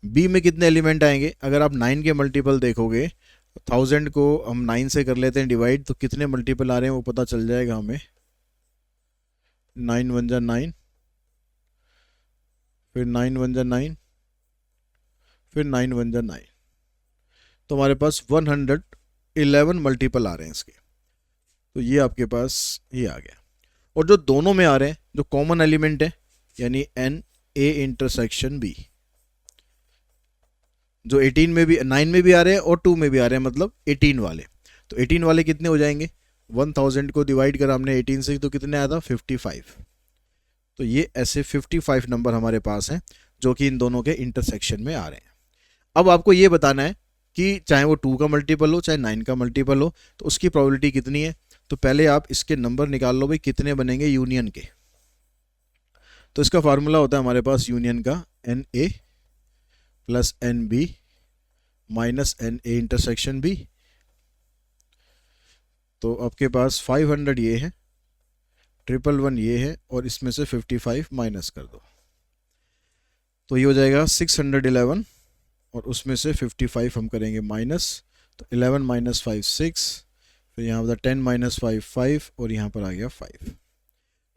बी में कितने एलिमेंट आएंगे? अगर आप 9 के मल्टीपल देखोगे, 1000 को हम 9 से कर लेते हैं डिवाइड, तो कितने मल्टीपल आ रहे हैं वो पता चल जाएगा हमें। 9 1 जा 9, फिर 9 1 जा 9, फिर 9 1 जा 9, तो हमारे पास 111 मल्टीपल आ रहे हैं इसके। तो ये आपके पास ये आ गया। और जो दोनों में आ रहे हैं, जो कॉमन एलिमेंट है, यानी एन ए इंटरसेक्शन बी, जो 18 में भी 9 में भी आ रहे हैं और 2 में भी आ रहे हैं, मतलब 18 वाले। तो 18 वाले कितने हो जाएंगे? 1000 को डिवाइड करा हमने 18 से तो कितने आया था? 55। तो ये ऐसे 55 नंबर हमारे पास हैं जो कि इन दोनों के इंटरसेक्शन में आ रहे हैं। अब आपको ये बताना है कि चाहे वो 2 का मल्टीपल हो चाहे 9 का मल्टीपल हो, तो उसकी प्रोबेबिलिटी कितनी है। तो पहले आप इसके नंबर निकाल लो भाई, कितने बनेंगे यूनियन के। तो इसका फार्मूला होता है हमारे पास यूनियन का N A plus N B minus N A intersection B. तो आपके पास 500 ये है, 111 ये है, और इसमें से 55 माइनस कर दो तो ये हो जाएगा 611, और उसमें से 55 हम करेंगे माइनस, तो 11 माइनस 5 6, फिर यहाँ पर 10 माइनस 5 5, और यहाँ पर आ गया 5।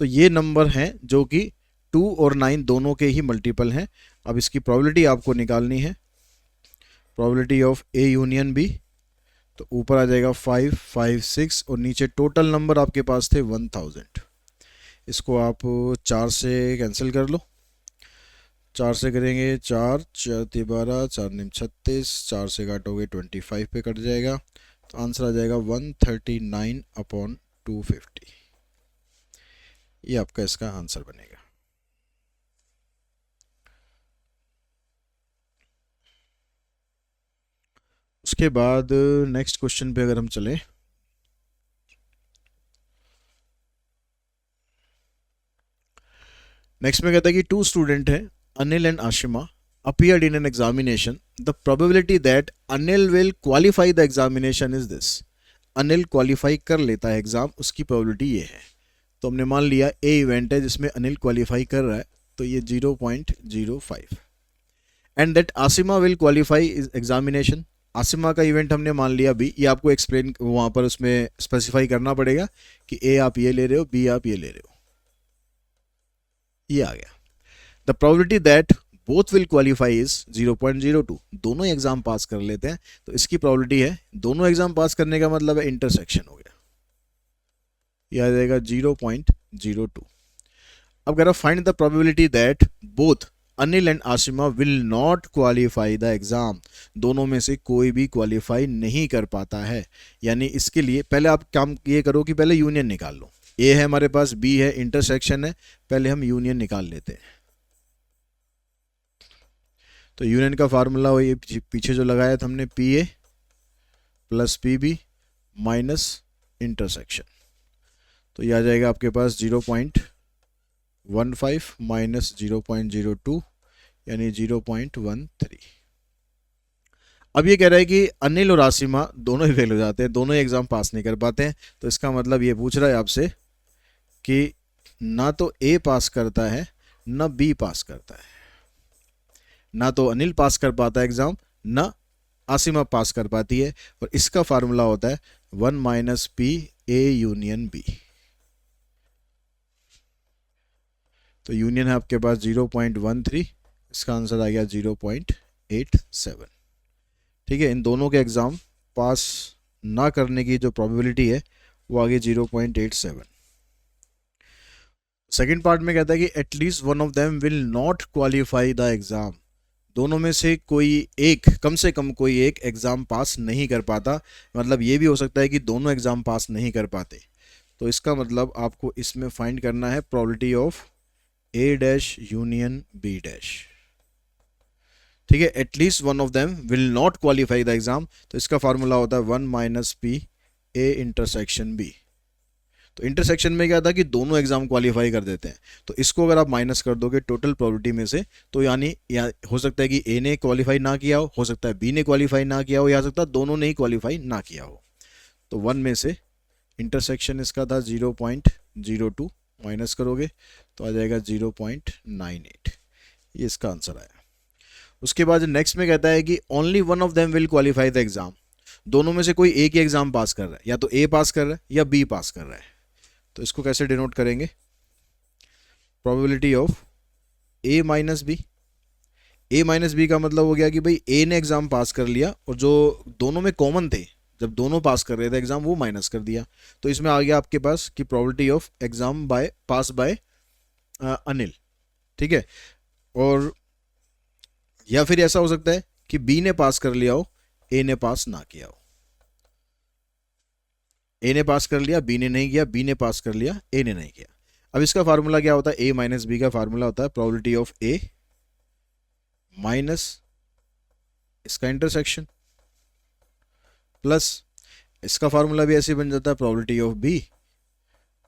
तो ये नंबर हैं जो कि 2 और 9 दोनों के ही मल्टीपल हैं। अब इसकी प्रोबेबिलिटी आपको निकालनी है, probability of A union B. तो ऊपर आ जाएगा 5 5 6, और नीचे टोटल नंबर आपके पास थे 1000। इसको आप 4 से कैंसिल कर लो, 4 से करेंगे 4 4 12, 4 निम 36, 4 से काटोगे 25 पे कट जाएगा, तो आंसर आ जाएगा 139/250। ये आपका इसका आंसर बनेगा। उसके बाद नेक्स्ट क्वेश्चन पे अगर हम चलें, नेक्स्ट में कहता है कि 2 स्टूडेंट हैं, Anil and Ashima, appeared in an examination. The probability that Anil will qualify the examination is this. Anil qualify कर लेता है एग्जाम, उसकी प्रोबेबिलिटी ये है। तो हमने मान लिया ए इवेंट है जिसमें अनिल क्वालिफाई कर रहा है, तो ये 0.05। And that Asima will qualify examination, Asima का इवेंट हमने मान लिया बी। ये आपको एक्सप्लेन वहाँ पर उसमें स्पेसिफाई करना पड़ेगा कि ए आप ये ले रहे हो, बी आप ये ले रहे हो। ये आ गया। The probability that both will qualify is 0.02, दोनों एग्जाम पास कर लेते हैं, तो इसकी प्रोबेबिलिटी है, दोनों एग्जाम पास करने का मतलब है इंटरसेक्शन हो गया, यह आ जाएगा 0.02। अब अगर find the probability that both Anil and Asima will not qualify the exam, दोनों में से कोई भी क्वालिफाई नहीं कर पाता है। यानी इसके लिए पहले आप काम ये करो कि पहले यूनियन निकाल लो। ए है हमारे पास, बी है, इंटरसेक्शन है, पहले हम यूनियन निकाल लेते हैं। तो यूनियन का फार्मूला हो ये पीछे जो लगाया था हमने, P A plus P B minus intersection, तो ये आ जाएगा आपके पास 0.15 माइनस 0.02 यानी 0.13। अब ये कह रहा है कि अनिल और आसिमा दोनों ही फेल हो जाते हैं, दोनों ही एग्जाम पास नहीं कर पाते हैं। तो इसका मतलब ये पूछ रहा है आपसे कि ना तो ए पास करता है ना बी पास करता है, ना तो अनिल पास कर पाता है एग्जाम, ना आसिमा पास कर पाती है। और इसका फार्मूला होता है 1 minus P A union B. तो यूनियन है आपके पास 0.13, इसका आंसर आ गया 0.87। ठीक है, इन दोनों के एग्जाम पास ना करने की जो प्रोबेबिलिटी है वो आ गई 0.87। सेकेंड पार्ट में कहता है कि at least one of them will not qualify the exam, दोनों में से कोई एक, कम से कम कोई एक एग्ज़ाम पास नहीं कर पाता। मतलब ये भी हो सकता है कि दोनों एग्ज़ाम पास नहीं कर पाते। तो इसका मतलब आपको इसमें फाइंड करना है probability of A dash union B dash. ठीक है, at least one of them will not qualify the exam, तो इसका फार्मूला होता है 1 minus P A intersection B. तो इंटरसेक्शन में क्या था कि दोनों एग्जाम क्वालिफाई कर देते हैं, तो इसको अगर आप माइनस कर दोगे टोटल प्रोबेबिलिटी में से, तो यानी हो सकता है कि ए ने क्वालिफाई ना किया हो सकता है बी ने क्वालिफाई ना किया हो, या सकता है दोनों ने ही क्वालिफाई ना किया हो। तो 1 में से इंटरसेक्शन इसका था 0.02, माइनस करोगे तो आ जाएगा 0.98। ये इसका आंसर आया। उसके बाद नेक्स्ट में कहता है कि only one of them will qualify the exam, दोनों में से कोई एक ही एग्जाम पास कर रहा है, या तो ए पास कर रहा है या बी पास कर रहा है। तो इसको कैसे डिनोट करेंगे, probability of A minus B. A minus B का मतलब हो गया कि भाई ए ने एग्जाम पास कर लिया, और जो दोनों में कॉमन थे, जब दोनों पास कर रहे थे एग्जाम, वो माइनस कर दिया। तो इसमें आ गया आपके पास कि probability of exam by pass by Anil. ठीक है, और या फिर ऐसा हो सकता है कि बी ने पास कर लिया हो, ए ने पास ना किया हो। ए ने पास कर लिया, बी ने नहीं किया, बी ने पास कर लिया, ए ने नहीं किया। अब इसका फार्मूला क्या होता है, ए माइनस बी का फार्मूला होता है प्रोबेबिलिटी ऑफ ए माइनस इसका इंटरसेक्शन, प्लस इसका फार्मूला भी ऐसे बन जाता है probability of B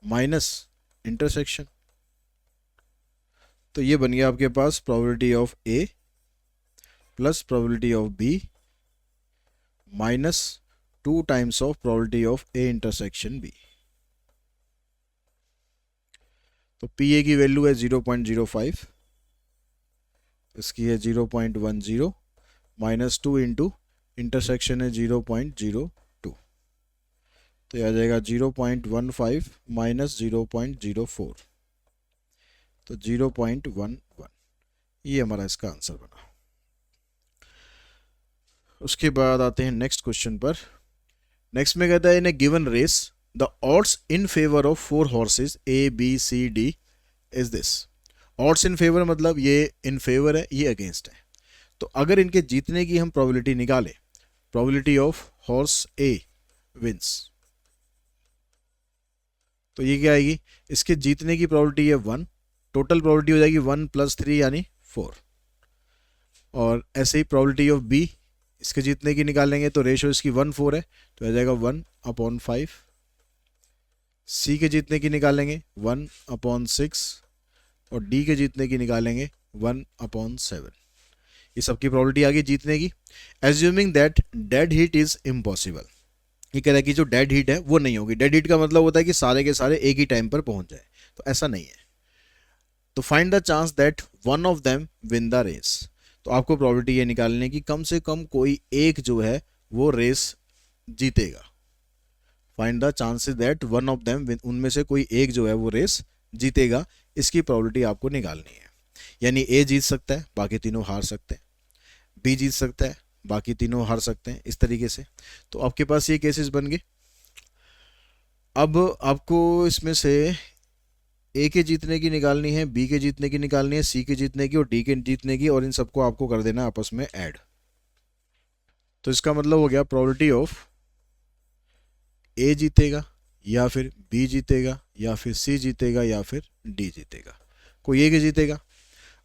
minus intersection. तो ये बन गया आपके पास probability of A plus probability of B minus 2 times of probability of A intersection B. तो पी ए की वैल्यू है 0.05, इसकी है 0.10 माइनस 2 इंटू इंटरसेक्शन है 0.02, तो यह आ जाएगा 0.15 माइनस 0.04, तो 0.11। ये हमारा इसका आंसर बना। उसके बाद आते हैं नेक्स्ट क्वेश्चन पर। नेक्स्ट में कहता है in a given race the odds in favour of 4 horses A B C D is this. Odds in favour मतलब ये इन फेवर है, ये अगेंस्ट है। तो अगर इनके जीतने की हम प्रोबेबिलिटी निकालें, probability of horse A wins, तो ये क्या आएगी, इसके जीतने की प्रोबेबिलिटी है 1, टोटल प्रोबेबिलिटी हो जाएगी 1 + 3 यानी 4। और ऐसे ही प्रोबेबिलिटी ऑफ बी, इसके जीतने की निकालेंगे तो रेशो इसकी 1:4 है, तो आ जाएगा 1/5। सी के जीतने की निकालेंगे 1/6 और डी के जीतने की निकालेंगे 1/7। ये सबकी प्रोबेबिलिटी आ गई जीतने की। Assuming that dead heat is impossible, ये कह रहा है कि जो डेड हीट है वो नहीं होगी। डेड हीट का मतलब होता है कि सारे के सारे एक ही टाइम पर पहुंच जाए, तो ऐसा नहीं है। तो find the chance that one of them win the race. तो आपको प्रोबेबिलिटी ये निकालने की कम से कम कोई एक जो है वो रेस जीतेगा। Find the chances that one of them, उनमें से कोई एक जो है वो रेस जीतेगा, इसकी प्रोबेबिलिटी आपको निकालनी है। यानी ए जीत सकता है, बाकी तीनों हार सकते हैं, बी जीत सकता है, बाकी तीनों हार सकते हैं, इस तरीके से। तो आपके पास ये केसेस बन गए। अब आपको इसमें से ए के जीतने की निकालनी है, बी के जीतने की निकालनी है, सी के जीतने की और डी के जीतने की, और इन सबको आपको कर देना आपस में ऐड। तो इसका मतलब हो गया प्रोबेबिलिटी ऑफ ए जीतेगा या फिर बी जीतेगा या फिर सी जीतेगा या फिर डी जीतेगा, कोई एक जीतेगा।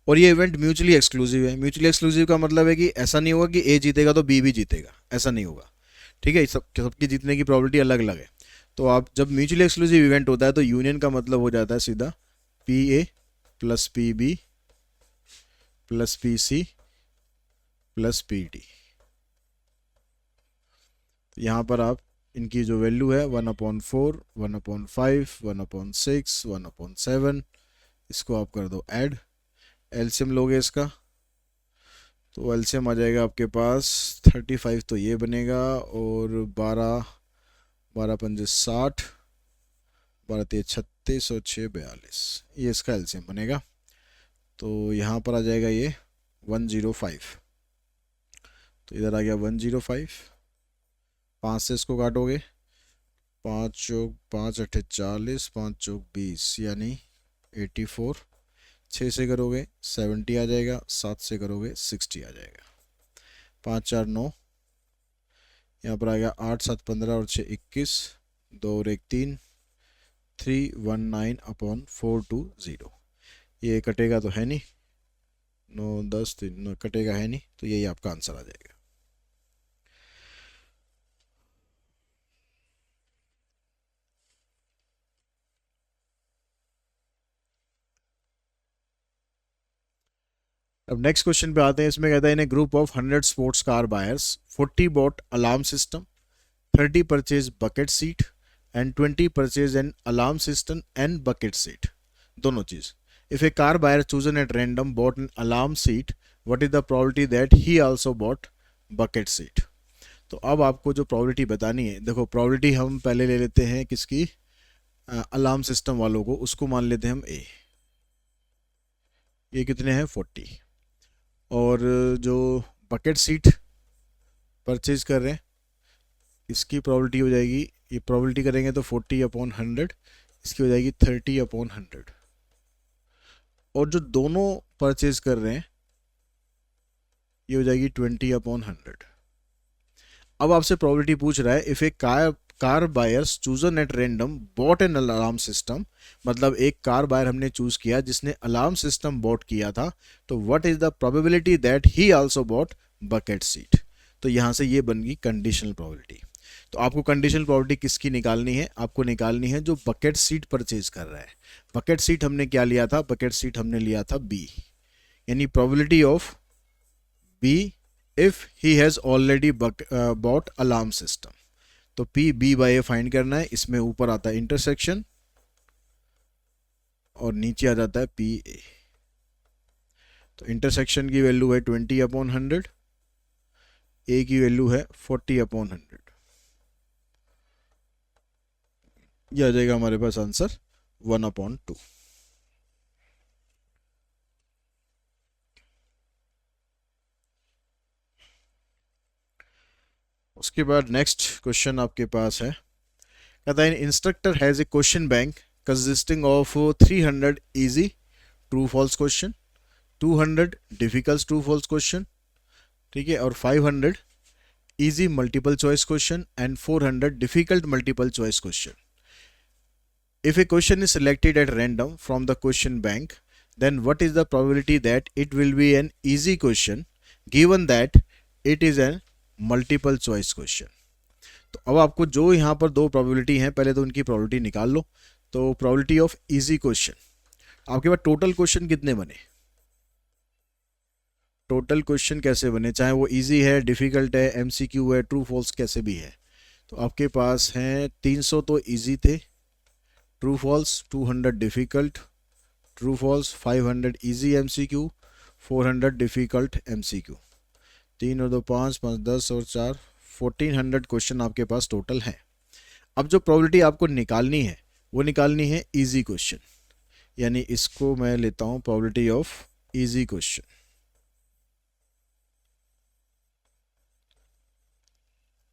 और ये इवेंट म्यूचुअली एक्सक्लूसिव है। म्यूचुअली एक्सक्लूसिव का मतलब है कि ऐसा नहीं होगा कि ए जीतेगा तो बी भी जीतेगा, ऐसा नहीं होगा। ठीक है, सबकी जीतने की प्रोबेबिलिटी अलग अलग है। तो आप जब म्यूचुअली एक्सक्लूसिव इवेंट होता है तो यूनियन का मतलब हो जाता है सीधा P A plus P B plus P C plus P D. यहाँ पर आप इनकी जो वैल्यू है 1/4, 1/5, 1/6, 1/7, इसको आप कर दो ऐड। एलसीएम लोगे इसका तो एलसीएम आ जाएगा आपके पास 35, तो ये बनेगा, और 12 5 60, 12 36 और 6 42, ये इसका एलसीएम बनेगा। तो यहाँ पर आ जाएगा ये 105, तो इधर आ गया 105। 5 से इसको काटोगे, 5 चौक 5 8 40, 5 चौक 20 यानी 84। 6 से करोगे 70 आ जाएगा, 7 से करोगे 60 आ जाएगा। 5 4 9, यहाँ पर आ गया 8 7 15 और 6 21, 2 और 1 3, 319/420। ये कटेगा तो है नहीं, 9 10 3 कटेगा है नहीं, तो यही आपका आंसर आ जाएगा। अब नेक्स्ट क्वेश्चन पे आते हैं। इसमें कहता है in a group of 100 sports car buyers 40 bought alarm system, 30 purchase bucket seat and 20 purchase an alarm system and bucket seat. दोनों चीज। If a car buyer chosen at random bought an alarm seat, what is the probability that he also bought bucket seat. तो अब आपको जो probability बतानी है, देखो probability हम पहले ले लेते हैं किसकी, अलार्म सिस्टम वालों को, उसको मान लेते हैं हम ए। ये कितने हैं 40, और जो बकेट सीट परचेज कर रहे हैं इसकी प्रोबेबिलिटी हो जाएगी, ये प्रोबेबिलिटी करेंगे तो 40/100, इसकी हो जाएगी 30/100। और जो दोनों परचेज कर रहे हैं ये हो जाएगी 20/100। अब आपसे प्रोबेबिलिटी पूछ रहा है if a car buyers chosen at random bought an alarm system, मतलब एक कार बायर हमने चूज किया जिसने अलार्म सिस्टम बॉट किया था, तो what is the probability that he also bought bucket seat. तो यहां से ये बन गई कंडीशनल प्रोबेबिलिटी। तो आपको कंडीशनल प्रोबेबिलिटी किसकी निकालनी है? आपको निकालनी है जो बकेट सीट परचेज कर रहा है। बकेट सीट हमने क्या लिया था? बकेट सीट हमने लिया था बी, यानी probability of B if he has already bought alarm system. तो P B by A find करना है। इसमें ऊपर आता है इंटरसेक्शन और नीचे आ जाता है पी ए। तो इंटरसेक्शन की वैल्यू है 20/100, ए की वैल्यू है 40/100। ये आ जाएगा हमारे पास आंसर 1/2। उसके बाद नेक्स्ट क्वेश्चन आपके पास है, कहता है instructor has a question bank consisting of 300 easy true false question, 200 difficult true false question, ठीक है, और 500 easy multiple choice question and 400 difficult multiple choice question. If a question is selected at random from the question bank, then what is the probability that it will be an easy question given that it is a multiple choice question? तो अब आपको जो यहाँ पर दो probability हैं, पहले तो उनकी प्रोबेबिलिटी निकाल लो। तो प्रोबेबिलिटी ऑफ इजी क्वेश्चन, आपके पास टोटल क्वेश्चन कितने बने? टोटल क्वेश्चन कैसे बने, चाहे वो इजी है, डिफिकल्ट है, एमसीक्यू है, ट्रू फॉल्स कैसे भी है। तो आपके पास हैं 300 तो इजी थे, true false 200 difficult true false, 500 easy MCQ, 400 difficult MCQ. 3 और 2 5, 5 10 और 4 1400 क्वेश्चन आपके पास टोटल है। अब जो प्रोबेबिलिटी आपको निकालनी है वो निकालनी है इजी क्वेश्चन, यानी इसको मैं लेता हूं प्रोबेबिलिटी ऑफ इजी क्वेश्चन।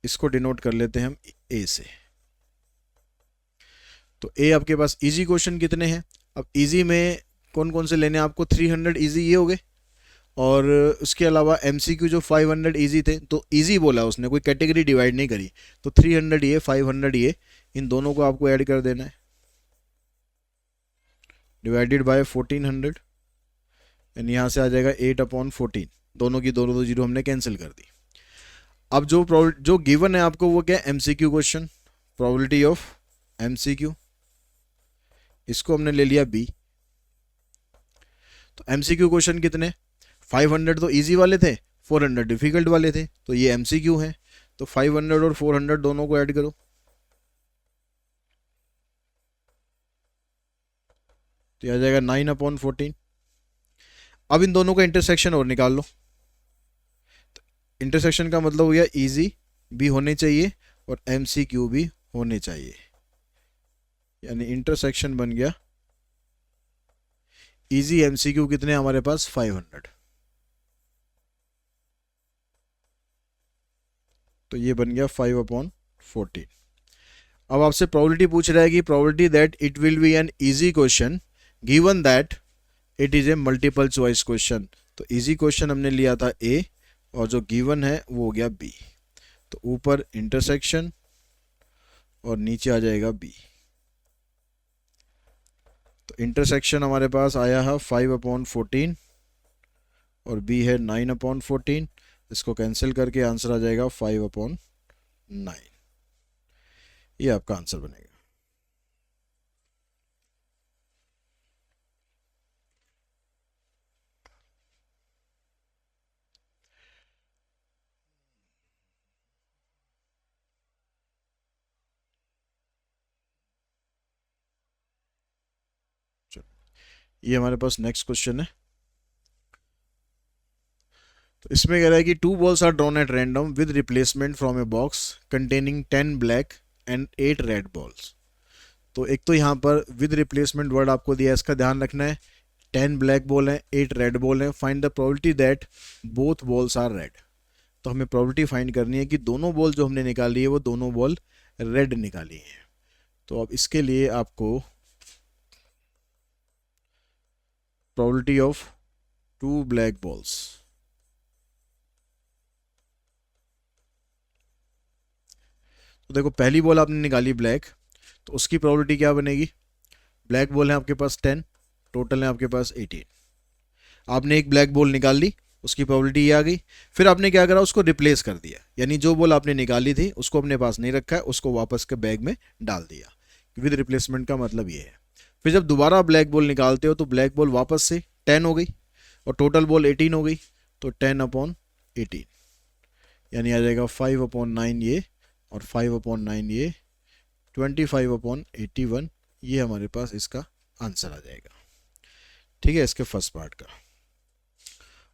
इसको डिनोट कर लेते हैं हम ए से। तो ए आपके पास इजी क्वेश्चन कितने हैं? अब इजी में कौन कौन से लेने हैं आपको? 300 इजी ये हो गए, और उसके अलावा एमसीक्यू जो 500 इजी थे, तो इजी बोला उसने, कोई कैटेगरी डिवाइड नहीं करी। तो 300 ये 500 ये, इन दोनों को आपको ऐड कर देना है, डिवाइडेड बाय 1400, यानी यहाँ से आ जाएगा 8/14। दोनों की दोनों जीरो हमने कैंसिल कर दी। अब जो गिवन है आपको वो क्या है? MCQ question, probability of MCQ, इसको हमने ले लिया बी। तो एमसीक्यू क्वेश्चन कितने? 500 तो इजी वाले थे, 400 डिफिकल्ट वाले थे, तो ये एमसीक्यू है। तो 500 और 400 दोनों को ऐड करो, तो आ जाएगा 9/14। अब इन दोनों का इंटरसेक्शन और निकाल लो। तो इंटरसेक्शन का मतलब हो गया इजी भी होने चाहिए और एमसीक्यू भी होने चाहिए, यानी इंटरसेक्शन बन गया इजी एमसीक्यू कितने हमारे पास? 500। तो ये बन गया 5/14। अब आपसे प्रोबेबिलिटी पूछ रहा है कि probability that it will be an easy question given that it is a multiple choice question. तो इजी क्वेश्चन हमने लिया था ए, और जो गिवन है वो हो गया बी। तो ऊपर इंटरसेक्शन और नीचे आ जाएगा बी। तो इंटरसेक्शन हमारे पास आया है 5/14 और बी है 9/14। इसको कैंसिल करके आंसर आ जाएगा 5/9। ये आपका आंसर बनेगा। ये हमारे पास नेक्स्ट क्वेश्चन है। तो इसमें कह रहा है कि 2 balls are drawn at random with replacement from a box containing 10 black and 8 red balls. तो एक तो यहाँ पर विद रिप्लेसमेंट वर्ड आपको दिया है, इसका ध्यान रखना है। 10 ब्लैक बॉल हैं, 8 रेड बॉल हैं, find the probability that both balls are red. तो हमें प्रोबेबिलिटी फाइंड करनी है कि दोनों बॉल जो हमने निकाली है वो दोनों बॉल रेड निकाली है। तो अब इसके लिए आपको प्रोबेबिलिटी ऑफ 2 ब्लैक बॉल्स, तो देखो पहली बॉल आपने निकाली ब्लैक, तो उसकी प्रोबेबिलिटी क्या बनेगी? ब्लैक बॉल है आपके पास 10, टोटल है आपके पास 18। आपने एक ब्लैक बॉल निकाल ली, उसकी प्रोबेबिलिटी ये आ गई। फिर आपने क्या करा, उसको रिप्लेस कर दिया, यानी जो बॉल आपने निकाली थी उसको अपने पास नहीं रखा है, उसको वापस के बैग में डाल दिया। विद रिप्लेसमेंट का मतलब ये है। फिर जब दोबारा ब्लैक बॉल निकालते हो तो ब्लैक बॉल वापस से 10 हो गई और टोटल बॉल 18 हो गई, तो 10/18 यानी आ जाएगा 5/9 ये और 5/9 ये, 25/81 ये हमारे पास इसका आंसर आ जाएगा। ठीक है, इसके फर्स्ट पार्ट का।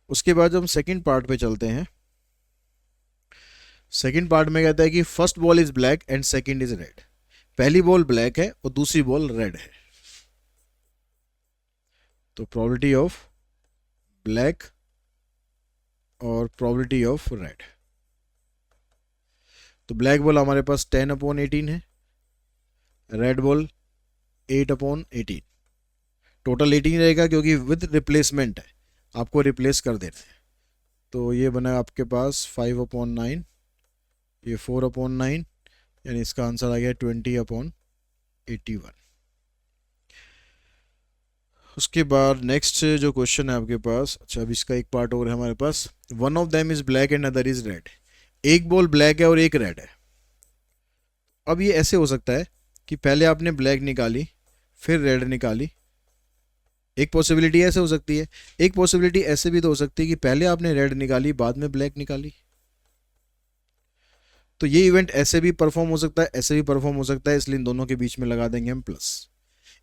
उसके बाद हम सेकंड पार्ट पे चलते हैं। सेकंड पार्ट में कहता है कि first ball is black and second is red. पहली बॉल ब्लैक है और दूसरी बॉल रेड है, तो प्रोबेबिलिटी ऑफ ब्लैक और प्रोबेबिलिटी ऑफ रेड। तो ब्लैक बॉल हमारे पास 10/18 है, रेड बॉल 8/18, टोटल 18 रहेगा क्योंकि विद रिप्लेसमेंट है, आपको रिप्लेस कर देना है। तो ये बना आपके पास 5/9, ये 4/9, यानी इसका आंसर आ गया 20/81। उसके बाद नेक्स्ट जो क्वेश्चन है आपके पास, अच्छा अब इसका एक पार्ट और है हमारे पास। One of them is black and other is red. एक बॉल ब्लैक है और एक रेड है। अब ये ऐसे हो सकता है कि पहले आपने ब्लैक निकाली फिर रेड निकाली, एक पॉसिबिलिटी ऐसे हो सकती है। एक पॉसिबिलिटी ऐसे भी तो हो सकती है कि पहले आपने रेड निकाली बाद में ब्लैक निकाली। तो ये इवेंट ऐसे भी परफॉर्म हो सकता है, ऐसे भी परफॉर्म हो सकता है, इसलिए इन दोनों के बीच में लगा देंगे हम प्लस।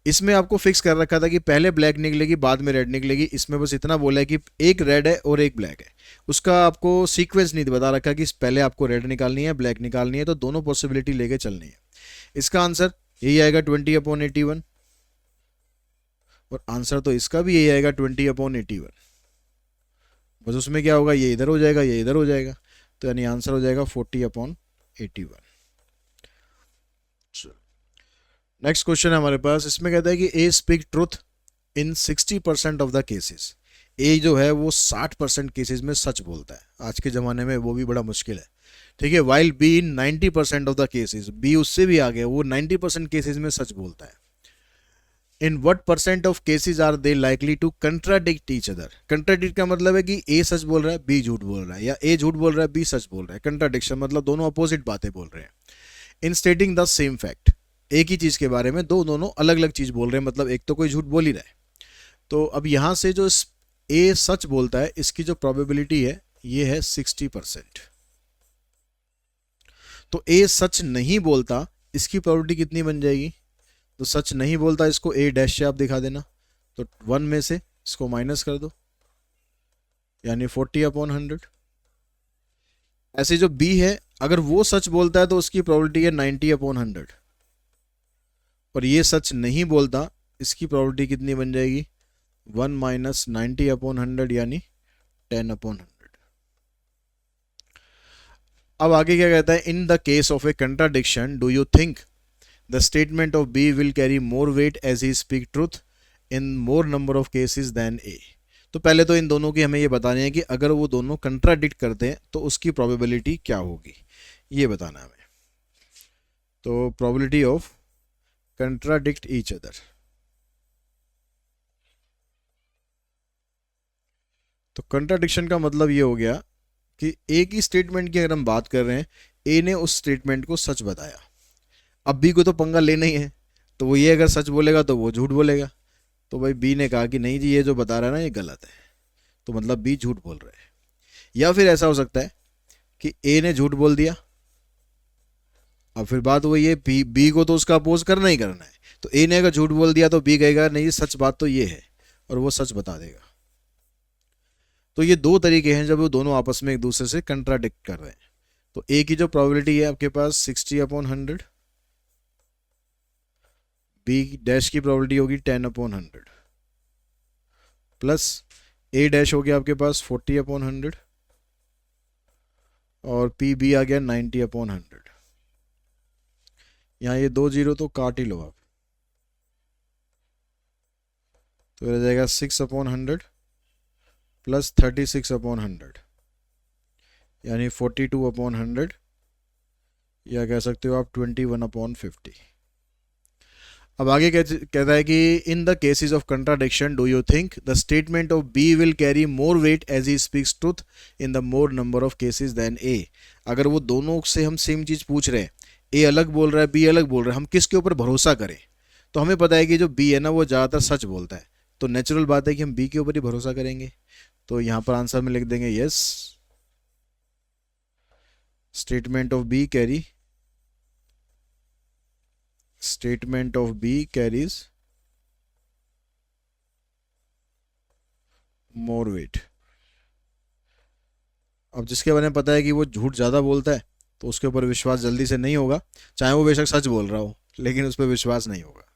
इसमें आपको फिक्स कर रखा था कि पहले ब्लैक निकलेगी बाद में रेड निकलेगी, इसमें बस इतना बोला है कि एक रेड है और एक ब्लैक है। उसका आपको सीक्वेंस नहीं बता रखा कि पहले आपको रेड निकालनी है ब्लैक निकालनी है, तो दोनों पॉसिबिलिटी लेके चलनी है। इसका आंसर यही आएगा 20/81, और आंसर तो इसका भी यही आएगा 20/81। बस उसमें क्या होगा, ये इधर हो जाएगा ये इधर हो जाएगा, तो यानी आंसर हो जाएगा 40/81। नेक्स्ट क्वेश्चन है हमारे पास। इसमें कहता है कि A speak truth in 60% of the cases. A जो है वो 60% केसेस में सच बोलता है, आज के ज़माने में वो भी बड़ा मुश्किल है। ठीक है, while B in 90% of the cases, B उससे भी आगे, वो 90% केसेस में सच बोलता है। In what percent of cases are they likely to contradict each other. Contradict का मतलब है कि ए सच बोल रहा है बी झूठ बोल रहा है, या ए झूठ बोल रहा है बी सच बोल रहा है। कंट्राडिक्शन मतलब दोनों अपोजिट बातें बोल रहे हैं। इन स्टेटिंग द सेम फैक्ट, एक ही चीज के बारे में दोनों अलग अलग चीज बोल रहे हैं, मतलब एक तो कोई झूठ बोल ही रहा है। तो अब यहां से जो ए सच बोलता है इसकी जो प्रोबेबिलिटी है ये है 60%। तो ए सच नहीं बोलता, इसकी प्रोबेबिलिटी कितनी बन जाएगी? तो सच नहीं बोलता इसको ए डैश से आप दिखा देना, तो 1 में से इसको माइनस कर दो, यानी 40/100। ऐसे जो बी है अगर वो सच बोलता है तो उसकी प्रोबेबिलिटी है 90/100, और ये सच नहीं बोलता, इसकी प्रोबेबिलिटी कितनी बन जाएगी? 1 माइनस 90/100 यानी 10/100। अब आगे क्या कहता है, in the case of a contradiction do you think the statement of B will carry more weight as he speak truth in more number of cases than A. तो पहले तो इन दोनों की हमें ये बतानी है कि अगर वो दोनों कंट्राडिक्ट करते हैं तो उसकी प्रोबेबिलिटी क्या होगी, ये बताना है हमें। तो probability of contradict each other. तो कंट्राडिक्शन का मतलब ये हो गया कि एक ही स्टेटमेंट की अगर हम बात कर रहे हैं, ए ने उस स्टेटमेंट को सच बताया, अब बी को तो पंगा लेना ही है, तो वो ये अगर सच बोलेगा तो वो झूठ बोलेगा। तो भाई बी ने कहा कि नहीं जी ये जो बता रहा है ना ये गलत है, तो मतलब बी झूठ बोल रहा है। या फिर ऐसा हो सकता है कि ए ने झूठ बोल दिया, अब फिर बात वही है बी को तो उसका अपोज करना ही करना है, तो ए ने अगर झूठ बोल दिया तो बी कहेगा नहीं सच बात तो ये है, और वो सच बता देगा। तो ये दो तरीके हैं जब वो दोनों आपस में एक दूसरे से कंट्राडिक्ट कर रहे हैं। तो ए की जो प्रोबेबिलिटी है आपके पास 60/100, बी डैश की प्रोबेबिलिटी होगी 10/100, प्लस ए डैश हो गया आपके पास 40/100, और पी बी आ गया 90/100। यहाँ ये 2 जीरो तो काट ही लो आप, तो रह जाएगा 6/100 प्लस 36/100 यानी 42/100, या कह सकते हो आप 21/50। अब आगे कहता है कि in the cases of contradiction do you think the statement of B will carry more weight as he speaks truth in the more number of cases than A. अगर वो दोनों से हम सेम चीज़ पूछ रहे हैं, ए अलग बोल रहा है बी अलग बोल रहा है, हम किसके ऊपर भरोसा करें? तो हमें पता है कि जो बी है ना वो ज़्यादातर सच बोलता है, तो नेचुरल बात है कि हम बी के ऊपर ही भरोसा करेंगे। तो यहाँ पर आंसर में लिख देंगे yes, statement of B carry, statement of B carries more weight. अब जिसके बारे में पता है कि वो झूठ ज़्यादा बोलता है तो उसके ऊपर विश्वास जल्दी से नहीं होगा, चाहे वो बेशक सच बोल रहा हो, लेकिन उस पर विश्वास नहीं होगा।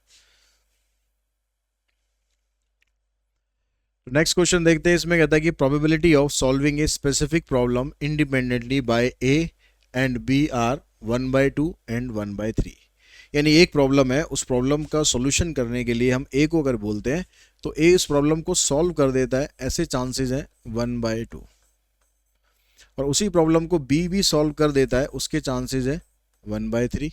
नेक्स्ट क्वेश्चन देखते हैं। इसमें कहता है कि probability of solving a specific problem independently by A and B are 1/2 and 1/3। यानी एक प्रॉब्लम है, उस प्रॉब्लम का सॉल्यूशन करने के लिए हम ए को अगर बोलते हैं तो ए इस प्रॉब्लम को सॉल्व कर देता है, ऐसे चांसेस हैं 1/2। और उसी प्रॉब्लम को बी भी सॉल्व कर देता है, उसके चांसेस है 1/3।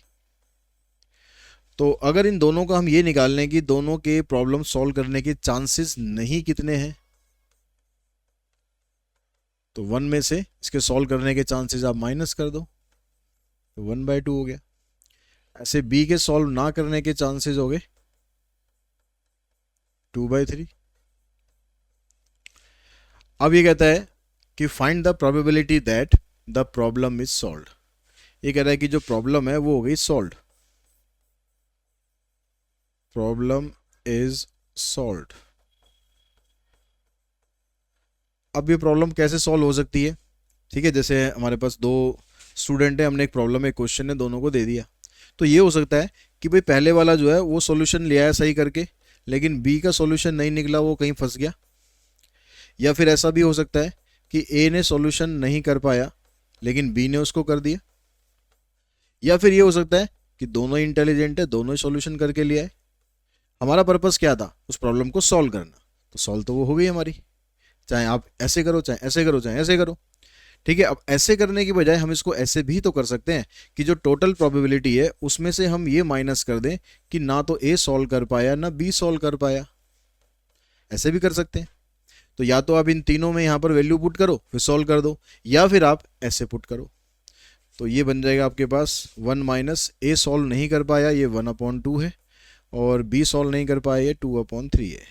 तो अगर इन दोनों का हम ये निकाल लें कि दोनों के प्रॉब्लम सॉल्व करने के चांसेस नहीं कितने हैं, तो 1 में से इसके सॉल्व करने के चांसेस आप माइनस कर दो, तो 1/2 हो गया। ऐसे बी के सॉल्व ना करने के चांसेस हो गए 2/3। अब ये कहता है कि find the probability that the problem is solved. ये कह रहा है कि जो प्रॉब्लम है वो हो गई सॉल्व्ड, प्रॉब्लम इज सॉल्व्ड। अब ये प्रॉब्लम कैसे सॉल्व हो सकती है? ठीक है, जैसे हमारे पास दो स्टूडेंट हैं, हमने एक प्रॉब्लम एक क्वेश्चन है दोनों को दे दिया, तो ये हो सकता है कि भाई पहले वाला जो है वो सॉल्यूशन ले आया सही करके, लेकिन बी का सॉल्यूशन नहीं निकला, वो कहीं फंस गया। या फिर ऐसा भी हो सकता है कि ए ने सॉल्यूशन नहीं कर पाया लेकिन बी ने उसको कर दिया। या फिर ये हो सकता है कि दोनों ही इंटेलिजेंट है, दोनों ही सॉल्यूशन करके लिए आए। हमारा पर्पस क्या था? उस प्रॉब्लम को सॉल्व करना, तो सॉल्व तो वो हो गई हमारी, चाहे आप ऐसे करो चाहे ऐसे करो चाहे ऐसे करो। ठीक है, अब ऐसे करने की बजाय हम इसको ऐसे भी तो कर सकते हैं कि जो टोटल प्रोबेबिलिटी है उसमें से हम ये माइनस कर दें कि ना तो ए सॉल्व कर पाया ना बी सॉल्व कर पाया, ऐसे भी कर सकते हैं। तो या तो आप इन तीनों में यहाँ पर वैल्यू पुट करो फिर सॉल्व कर दो, या फिर आप ऐसे पुट करो। तो ये बन जाएगा आपके पास 1 माइनस ए सॉल्व नहीं कर पाया, ये 1/2 है, और बी सॉल्व नहीं कर पाया, ये 2/3 है।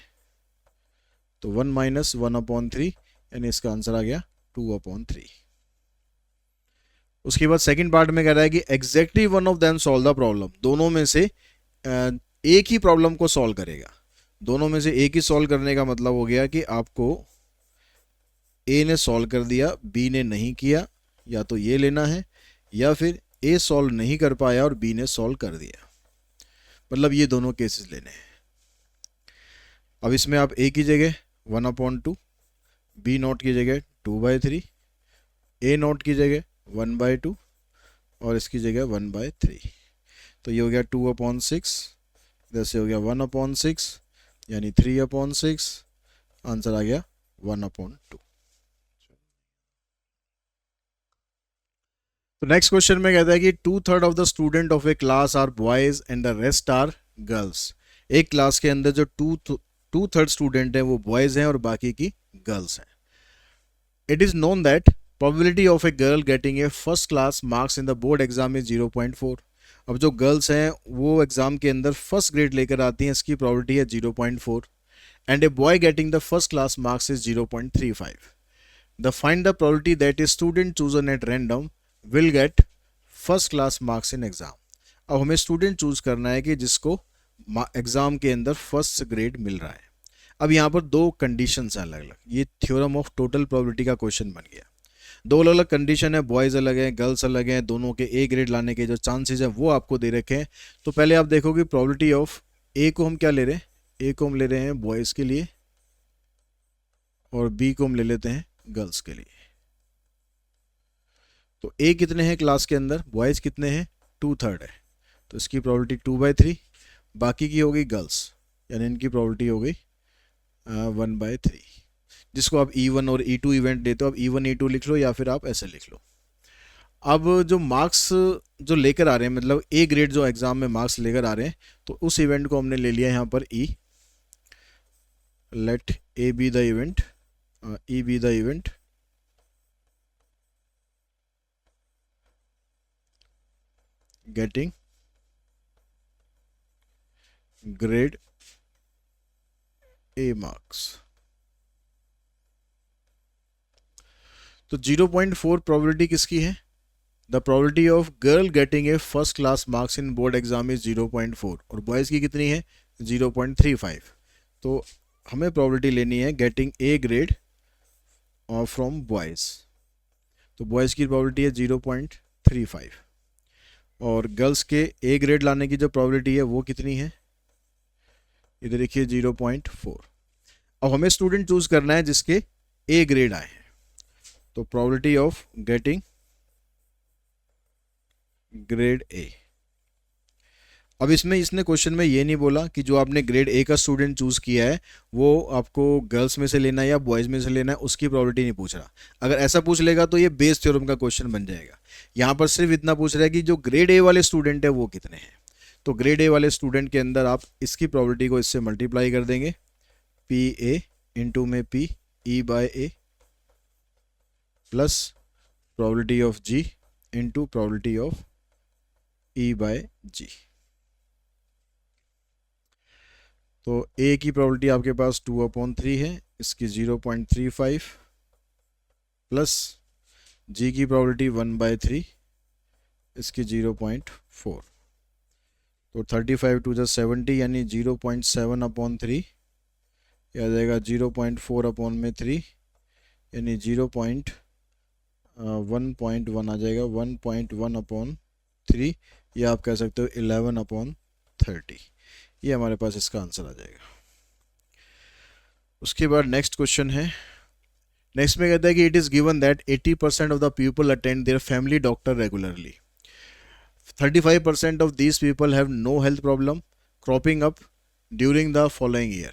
तो 1 माइनस 1/3, यानी इसका आंसर आ गया 2/3। उसके बाद सेकंड पार्ट में कह रहा है कि exactly one of them solve the problem. दोनों में से एक ही प्रॉब्लम को सॉल्व करेगा। दोनों में से एक ही सॉल्व करने का मतलब हो गया कि आपको ए ने सॉल्व कर दिया बी ने नहीं किया, या तो ये लेना है, या फिर ए सॉल्व नहीं कर पाया और बी ने सॉल्व कर दिया, मतलब ये दोनों केसेस लेने हैं। अब इसमें आप ए की जगह 1/2, बी नॉट की जगह 2/3, ए नॉट की जगह 1/2 और इसकी जगह 1/3। तो ये हो गया 2/6, इधर से हो गया 1/6, यानी 3/6। आंसर आ गया 1/2। तो नेक्स्ट क्वेश्चन में कहता है कि 2/3 of the student of a class are boys and the rest are girls. एक क्लास के अंदर जो 2/3 स्टूडेंट हैं वो बॉयज हैं और बाकी की गर्ल्स हैं। It is known that probability of a girl getting a first class marks in the board exam is 0.4। अब जो गर्ल्स हैं वो एग्जाम के अंदर फर्स्ट ग्रेड लेकर आती हैं, इसकी प्रोबेबिलिटी है 0.4, and a boy getting the first class marks is 0.35। The find the probability that a student chosen at random will get first class marks in exam. अब हमें स्टूडेंट चूज करना है कि जिसको एग्जाम के अंदर फर्स्ट ग्रेड मिल रहा है। अब यहाँ पर दो कंडीशंस हैं अलग अलग, ये थ्योरम ऑफ टोटल प्रोबेबिलिटी का क्वेश्चन बन गया। दो अलग अलग कंडीशन है, बॉयज़ अलग हैं गर्ल्स अलग हैं, दोनों के ए ग्रेड लाने के जो चांसेस हैं वो आपको दे रखे हैं। तो पहले आप देखो कि प्रोबेबिलिटी ऑफ ए को हम क्या ले रहे हैं, ए को हम ले रहे हैं बॉयज़ के लिए और बी को हम ले लेते हैं गर्ल्स के लिए। तो ए कितने हैं क्लास के अंदर, बॉयज़ कितने हैं 2/3 है, तो इसकी प्रोबेबिलिटी 2/3, बाकी की हो गई गर्ल्स, यानी इनकी प्रोबेबिलिटी हो गई 1/3। जिसको आप E1 और E2 इवेंट देते हो, आप E1 E2 लिख लो या फिर आप ऐसे लिख लो। अब जो मार्क्स जो लेकर आ रहे हैं, मतलब ए ग्रेड जो एग्जाम में मार्क्स लेकर आ रहे हैं, तो उस इवेंट को हमने ले लिया यहाँ पर E, let A be the event, E be the event, getting grade A marks. तो 0.4 प्रोबेबिलिटी किसकी है? The probability of girl getting a first class marks in board exam is 0.4, और बॉयज़ की कितनी है? 0.35। तो हमें प्रोबेबिलिटी लेनी है getting A grade from boys. तो बॉयज़ की प्रोबेबिलिटी है 0.35, और गर्ल्स के ए ग्रेड लाने की जो प्रोबेबिलिटी है वो कितनी है? इधर देखिए 0.4। अब हमें स्टूडेंट चूज करना है जिसके ए ग्रेड आए हैं। तो प्रोबेबिलिटी ऑफ गेटिंग ग्रेड ए। अब इसमें इसने क्वेश्चन में ये नहीं बोला कि जो आपने ग्रेड ए का स्टूडेंट चूज किया है वो आपको गर्ल्स में से लेना है या बॉयज़ में से लेना है, उसकी प्रोबेबिलिटी नहीं पूछ रहा। अगर ऐसा पूछ लेगा तो ये बेस थ्योरम का क्वेश्चन बन जाएगा। यहाँ पर सिर्फ इतना पूछ रहा है कि जो ग्रेड ए वाले स्टूडेंट है वो कितने हैं। तो ग्रेड ए वाले स्टूडेंट के अंदर आप इसकी प्रोबेबिलिटी को इससे मल्टीप्लाई कर देंगे, पी ए इंटू में P E by A plus probability of G into probability of E by G. तो ए की प्रोबेबिलिटी आपके पास 2/3 है, इसकी 0.35 प्लस जी की प्रोबेबिलिटी 1/3, इसकी 0.4। तो 35 टू द 70 यानी 0.7/3, यह आ जाएगा 0.4/3 यानी 1.1 आ जाएगा, 1.1/3, या आप कह सकते हो 11/30। ये हमारे पास इसका आंसर आ जाएगा। उसके बाद नेक्स्ट क्वेश्चन है। नेक्स्ट में कहता है कि it is given that 80% of the people attend there family doctor regularly, 35% of these people have no health problem cropping up during the following year.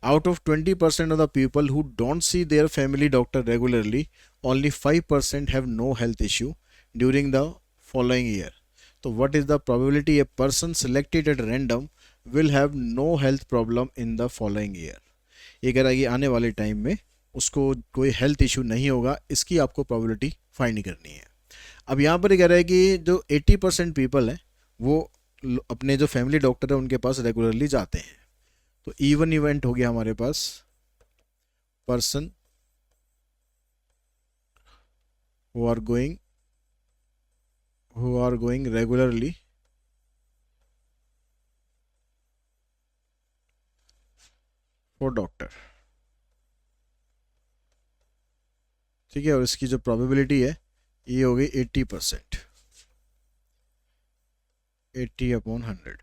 Out of 20% of the people who don't see their family doctor regularly, only 5% have no health issue during the following year. So what is the probability a person selected at random will have no health problem in the following year? ये कह रहा है कि आने वाले time में उसको कोई हेल्थ इशू नहीं होगा, इसकी आपको प्रोबेबिलिटी फाइंड करनी है। अब यहाँ पर ये कह रहा है कि जो 80% पीपल हैं वो अपने जो फैमिली डॉक्टर है उनके पास रेगुलरली जाते हैं। तो इवन इवेंट हो गया हमारे पास, person who are going regularly for doctor, ठीक है। और इसकी जो प्रोबेबिलिटी है ये हो गई 80%, 80/100।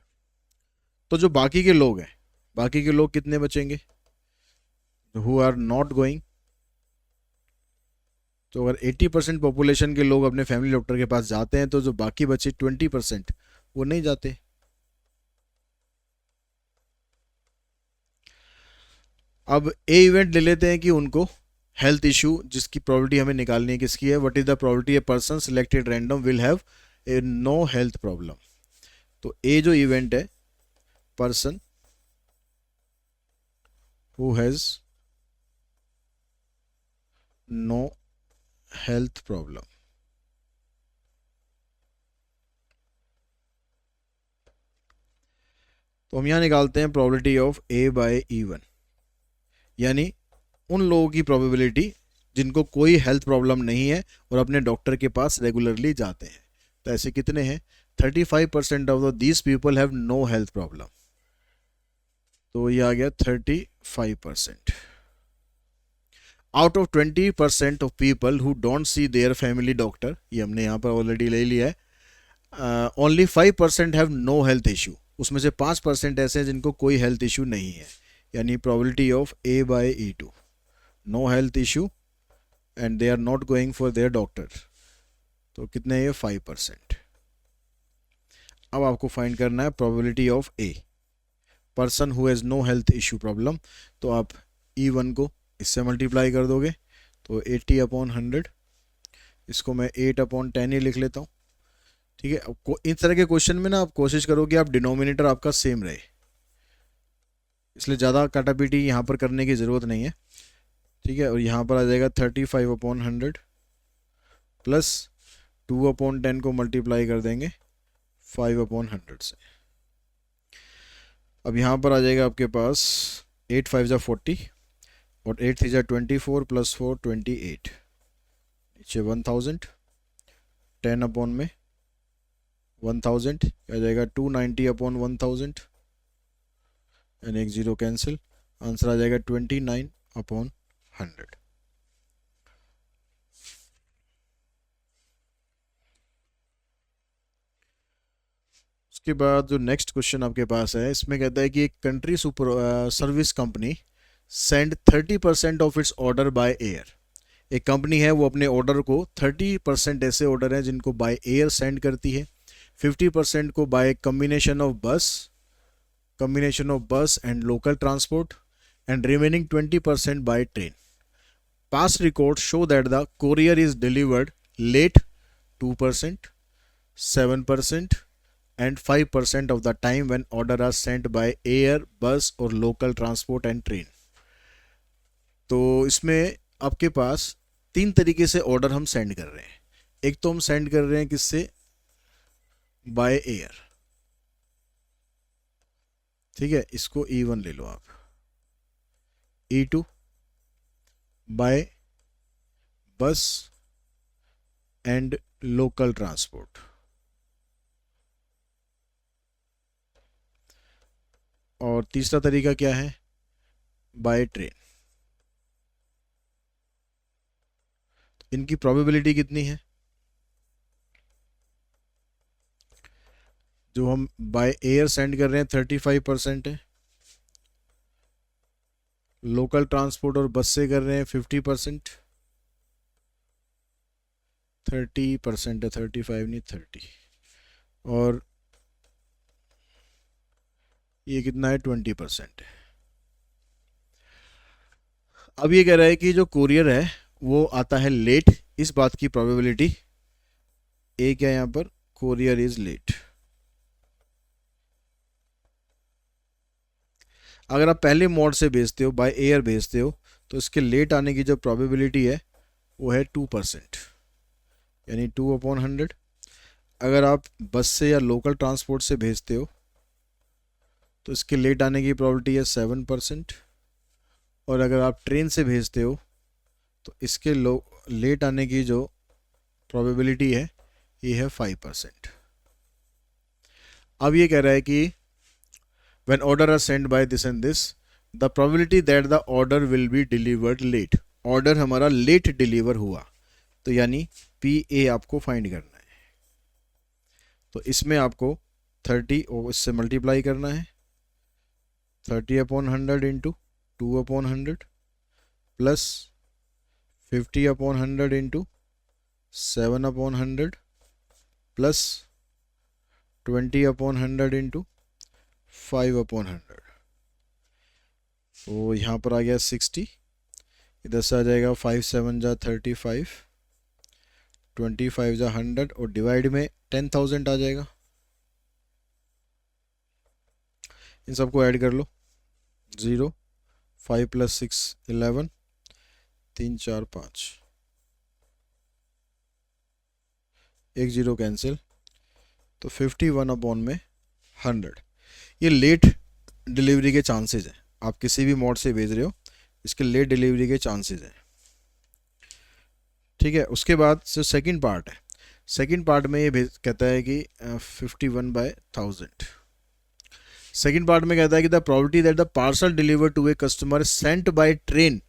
तो जो बाकी के लोग हैं, बाकी के लोग कितने बचेंगे? Who are not going. तो अगर 80% पॉपुलेशन के लोग अपने फैमिली डॉक्टर के पास जाते हैं तो जो बाकी बचे 20% वो नहीं जाते। अब ए इवेंट ले लेते हैं कि उनको हेल्थ इशू जिसकी प्रोबेबिलिटी हमें निकालनी है किसकी है, what is the probability a person selected random will have a no health problem. तो ए जो इवेंट है, person who has no health problem. तो हम यहां निकालते हैं probability of A bye E1, यानी उन लोगों की प्रोबेबिलिटी जिनको कोई हेल्थ प्रॉब्लम नहीं है और अपने डॉक्टर के पास रेगुलरली जाते हैं। तो ऐसे कितने हैं? 35% of these people have no health problem. तो ये आ गया 35%। Out of 20% of people who don't see their family doctor, ये हमने यहाँ पर ऑलरेडी ले लिया है। Only 5% have no health issue, उसमें से 5% ऐसे हैं जिनको कोई हेल्थ इशू नहीं है, यानी probability of A by E2, no health issue and they are not going for their doctor. तो कितने हैं? 5%। अब आपको फाइंड करना है probability of A, person who has no health issue problem. तो आप E1 को इससे मल्टीप्लाई कर दोगे तो 80/100 इसको मैं 8/10 ही लिख लेता हूँ। ठीक है, अब इस तरह के क्वेश्चन में ना आप कोशिश करो कि आप डिनोमिनेटर आपका सेम रहे, इसलिए ज़्यादा काटापीटी यहाँ पर करने की ज़रूरत नहीं है। ठीक है, और यहाँ पर आ जाएगा 35/100 प्लस 2/10 को मल्टीप्लाई कर देंगे 5/100 से। अब यहाँ पर आ जाएगा आपके पास 8 5 जा 40 और 8 3 जा 24 प्लस 4 28, नीचे 1000, 10 में 1000 आ जाएगा 290/1000 एंड एक जीरो कैंसिल, आंसर आ जाएगा 29/100। उसके बाद जो नेक्स्ट क्वेश्चन आपके पास है, इसमें कहता है कि एक country super service company send 30% of its order by air. एक कंपनी है वो अपने ऑर्डर को 30% ऐसे ऑर्डर हैं जिनको बाय एयर सेंड करती है, 50% को by combination of bus and local transport and remaining 20% by train. Past record show that the courier is delivered late 2%, 7% and 5% of the time when order are sent by air, bus or local transport and train। तो इसमें आपके पास 3 तरीके से order हम send कर रहे हैं। एक तो हम सेंड कर रहे हैं किससे, बाय एयर। ठीक है, इसको E1 ले लो आप। E2 बाय बस एंड लोकल ट्रांसपोर्ट। और तीसरा तरीका क्या है, बाय ट्रेन। इनकी प्रोबेबिलिटी कितनी है, जो हम बाय एयर सेंड कर रहे हैं 35% है, लोकल ट्रांसपोर्ट और बस से कर रहे हैं 50%, 30% है, 35 नहीं 30, और ये कितना है 20% है। अब ये कह रहा है कि जो कोरियर है वो आता है लेट, इस बात की प्रोबेबिलिटी ए क्या है यहाँ पर, कोरियर इज लेट। अगर आप पहले मोड से भेजते हो, बाय एयर भेजते हो, तो इसके लेट आने की जो प्रोबेबिलिटी है वो है 2%, यानी 2/100। अगर आप बस से या लोकल ट्रांसपोर्ट से भेजते हो तो इसके लेट आने की प्रोबेबिलिटी है 7%, और अगर आप ट्रेन से भेजते हो तो इसके लेट आने की जो प्रोबेबिलिटी है ये है 5%। अब ये कह रहा है कि when order are sent by this and this, the probability that the order will be delivered late, order हमारा लेट डिलीवर हुआ, तो यानी PA आपको फाइंड करना है। तो इसमें आपको 30 और इससे मल्टीप्लाई करना है, 30/100 into 2/100 plus 50/100 into 7/100 plus 20/100 into 5/100। तो यहाँ पर आ गया 60, इधर से आ जाएगा 5 7 जा 35, 25 जा 100 और डिवाइड में 10,000 आ जाएगा। इन सबको ऐड कर लो, 0 5 + 6 11, 3 4 5, एक जीरो कैंसिल, तो 51/100। ये लेट डिलीवरी के चांसेस हैं, आप किसी भी मोड से भेज रहे हो इसके लेट डिलीवरी के चांसेस हैं। ठीक है, उसके बाद जो सेकंड पार्ट है, सेकंड पार्ट में ये कहता है कि 51/1000। सेकंड पार्ट में कहता है कि the probability that the parcel deliver to a customer sent by train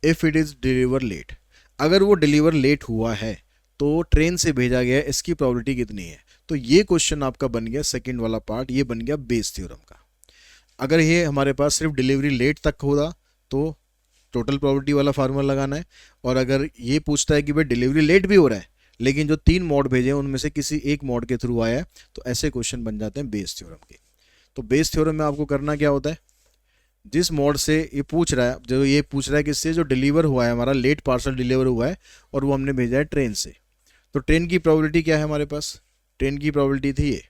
if it is deliver late, अगर वो डिलीवर लेट हुआ है तो ट्रेन से भेजा गया, इसकी प्रोबेबिलिटी कितनी है। तो ये क्वेश्चन आपका बन गया सेकंड वाला पार्ट, ये बन गया बेस थ्योरम का। अगर ये हमारे पास सिर्फ डिलीवरी लेट तक होगा तो टोटल प्रोबेबिलिटी वाला फार्मूला लगाना है, और अगर ये पूछता है कि भाई डिलीवरी लेट भी हो रहा है लेकिन जो 3 मोड भेजे हैं उनमें से किसी एक मोड के थ्रू आया है, तो ऐसे क्वेश्चन बन जाते हैं बेस थ्योरम के। तो बेस थ्योरम में आपको करना क्या होता है, जिस मोड से ये पूछ रहा है, जो ये पूछ रहा है किससे, जो डिलीवर हुआ है हमारा लेट पार्सल डिलीवर हुआ है और वो हमने भेजा है ट्रेन से, तो 10 की प्रोबेबिलिटी क्या है हमारे पास, 10 की प्रोबेबिलिटी थी ये,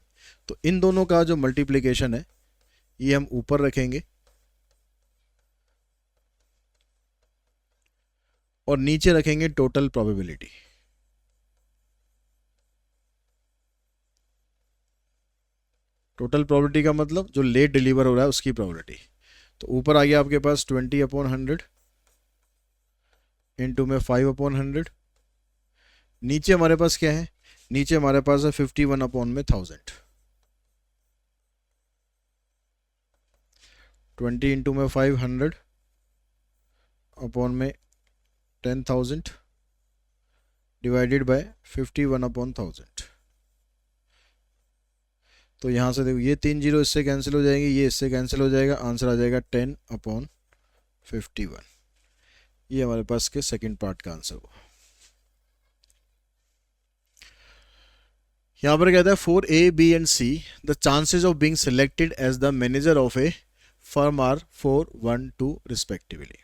तो इन दोनों का जो मल्टीप्लिकेशन है ये हम ऊपर रखेंगे और नीचे रखेंगे टोटल प्रोबेबिलिटी। टोटल प्रोबेबिलिटी का मतलब जो लेट डिलीवर हो रहा है उसकी प्रोबेबिलिटी। तो ऊपर आ गया आपके पास 20/100 इंटू में 5/100। नीचे हमारे पास क्या है, नीचे हमारे पास है 51/1000। 20 इंटू में 500 अपॉन में 10,000 डिवाइडेड बाय 51/1000। तो यहाँ से देखो ये 3 जीरो इससे कैंसिल हो जाएंगे, ये इससे कैंसिल हो जाएगा, आंसर आ जाएगा 10/51। ये हमारे पास के सेकंड पार्ट का आंसर हुआ। यहाँ पर कहता है for A B and C the chances of being selected as the manager of a firm are 4, 1, 2 respectively.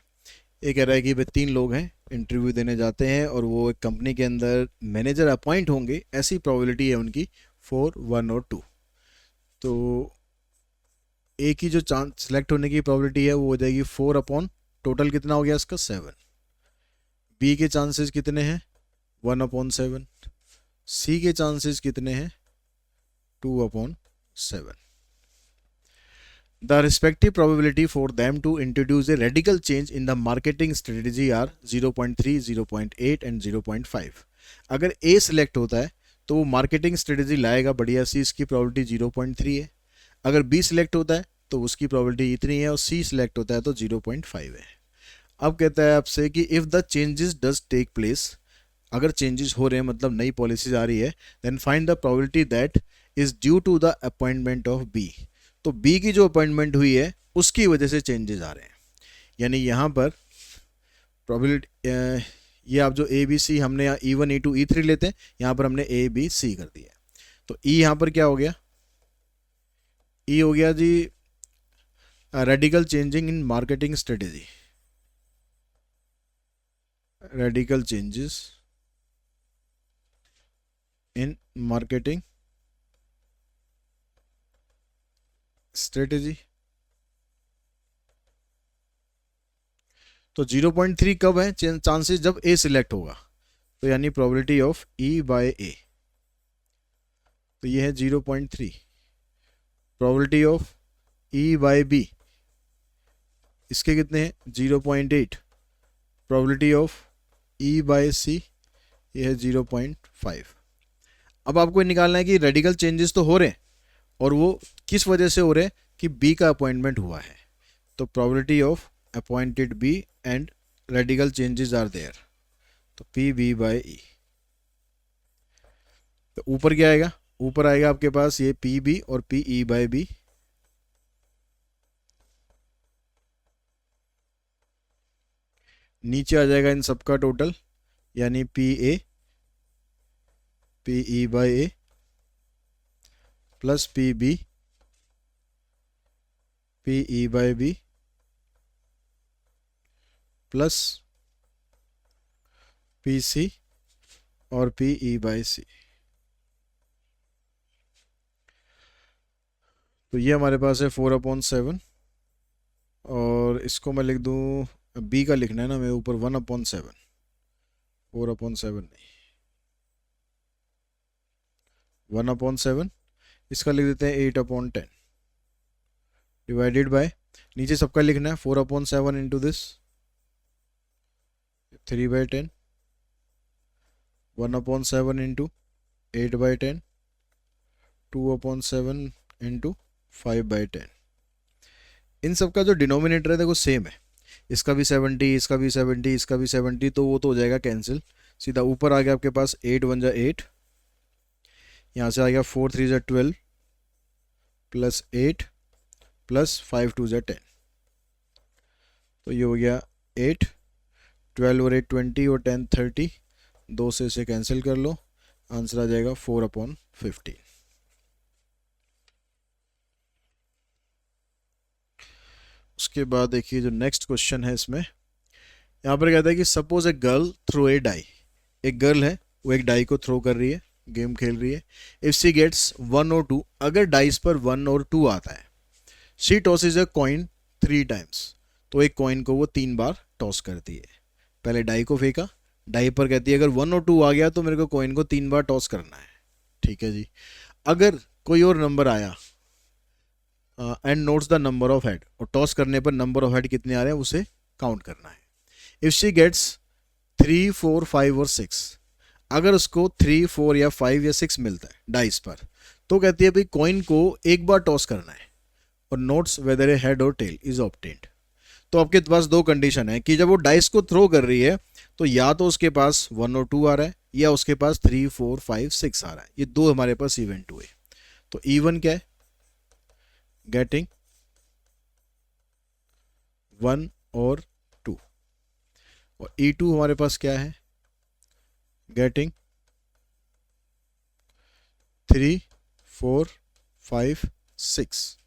ये कह रहा है कि भाई 3 लोग हैं, इंटरव्यू देने जाते हैं और वो एक कंपनी के अंदर मैनेजर अपॉइंट होंगे, ऐसी प्रोबेबिलिटी है उनकी 4, 1 और 2। तो ए की जो चांस सिलेक्ट होने की प्रोबेबिलिटी है वो हो जाएगी 4 अपॉन टोटल कितना हो गया इसका 7। बी के चांसेस कितने हैं 1/7। सी के चांसेस कितने हैं 2/7। The respective probability for them to introduce a radical change in the marketing strategy are 0.3, 0.8 and 0.5। अगर A सिलेक्ट होता है तो वो मार्केटिंग स्ट्रेटेजी लाएगा बढ़िया सी, इसकी प्रोबेबिलिटी 0.3 है। अगर B सिलेक्ट होता है तो उसकी प्रोबेबिलिटी इतनी है और C सिलेक्ट होता है तो 0.5 है। अब कहता है आपसे कि if the changes does take place, अगर चेंजेस हो रहे हैं मतलब नई पॉलिसीज आ रही है, then find the probability that is due to the appointment of B. तो बी की जो अपॉइंटमेंट हुई है उसकी वजह से चेंजेस आ रहे हैं। यानी यहाँ पर प्रोबेबिलिटी ये आप जो ए बी सी हमने यहाँ E1 E2 E3 लेते हैं, यहाँ पर हमने ए बी सी कर दिया। तो ई यहाँ पर क्या हो गया, ई हो गया G radical changing in marketing strategy, radical changes in marketing strategy. तो 0.3 कब है चांसेस, जब ए सिलेक्ट होगा, तो यानी probability of E by A, तो ये है 0.3। Probability of E by B, इसके कितने हैं 0.8। Probability of E by C, ये है 0.5। अब आपको निकालना है कि रेडिकल चेंजेस तो हो रहे हैं और वो किस वजह से हो रहे हैं, कि बी का अपॉइंटमेंट हुआ है। तो probability of appointed B and radical changes are there, तो पी बी बाय ई। तो ऊपर क्या आएगा, ऊपर आएगा आपके पास ये पी बी और पी ई बाय बी। नीचे आ जाएगा इन सबका टोटल, यानी P A P E by A plus P B P E by B plus P C और पी ई बाय सी। तो ये हमारे पास है 4/7 और इसको मैं लिख दूँ, बी का लिखना है ना मैं ऊपर 1/7, 4/7 नहीं 1/7। इसका लिख देते हैं 8/10 डिवाइडेड बाय, नीचे सबका लिखना है 4/7 इंटू दिस 3/10, 1/7 इंटू 8/10, 2/7 इंटू 5/10। इन सबका जो डिनोमिनेटर है देखो सेम है, इसका भी 70, इसका भी 70, इसका भी 70, तो वो तो हो जाएगा कैंसिल। सीधा ऊपर आ गया आपके पास 8 1 जा 8, यहाँ से आ गया 4 3 जा 12 प्लस 8 प्लस 5 2 जा 10, तो ये हो गया 8, 12 और 8 20 और 10 30, 2 से इसे कैंसिल कर लो, आंसर आ जाएगा 4/15। उसके बाद देखिए जो नेक्स्ट क्वेश्चन है इसमें, यहाँ पर कहता है कि suppose a girl throw a die, एक गर्ल है वो एक डाई को थ्रो कर रही है, गेम खेल रही है. इफ शी गेट्स 1 और 2, अगर डाइस पर 1 और 2 आता है, she tosses a coin 3 times. तो एक कॉइन को वो 3 बार टॉस करती है. पहले डाई को फेंका, डाई पर कहती है अगर 1 और 2 आ गया तो मेरे को कॉइन को 3 बार टॉस करना है. ठीक है जी. अगर कोई और नंबर आया and notes the number of head, और टॉस करने पर नंबर ऑफ हेड कितने आ रहे हैं उसे काउंट करना है. इफ शी गेट्स 3, 4, 5 और 6, अगर उसको 3, 4 या 5 या 6 मिलता है डाइस पर, तो कहती है भाई कॉइन को एक बार टॉस करना है और नोट्स वेदर ए हेड और टेल इज ऑब्टेन्ड. तो आपके पास दो कंडीशन है कि जब वो डाइस को थ्रो कर रही है तो या तो उसके पास 1 और 2 आ रहा है या उसके पास 3, 4, 5, 6 आ रहा है. ये दो हमारे पास इवेंट हुए. तो E1 क्या है? गेटिंग 1 और 2. और E2 हमारे पास क्या है? गेटिंग 3, 4, 5, 6.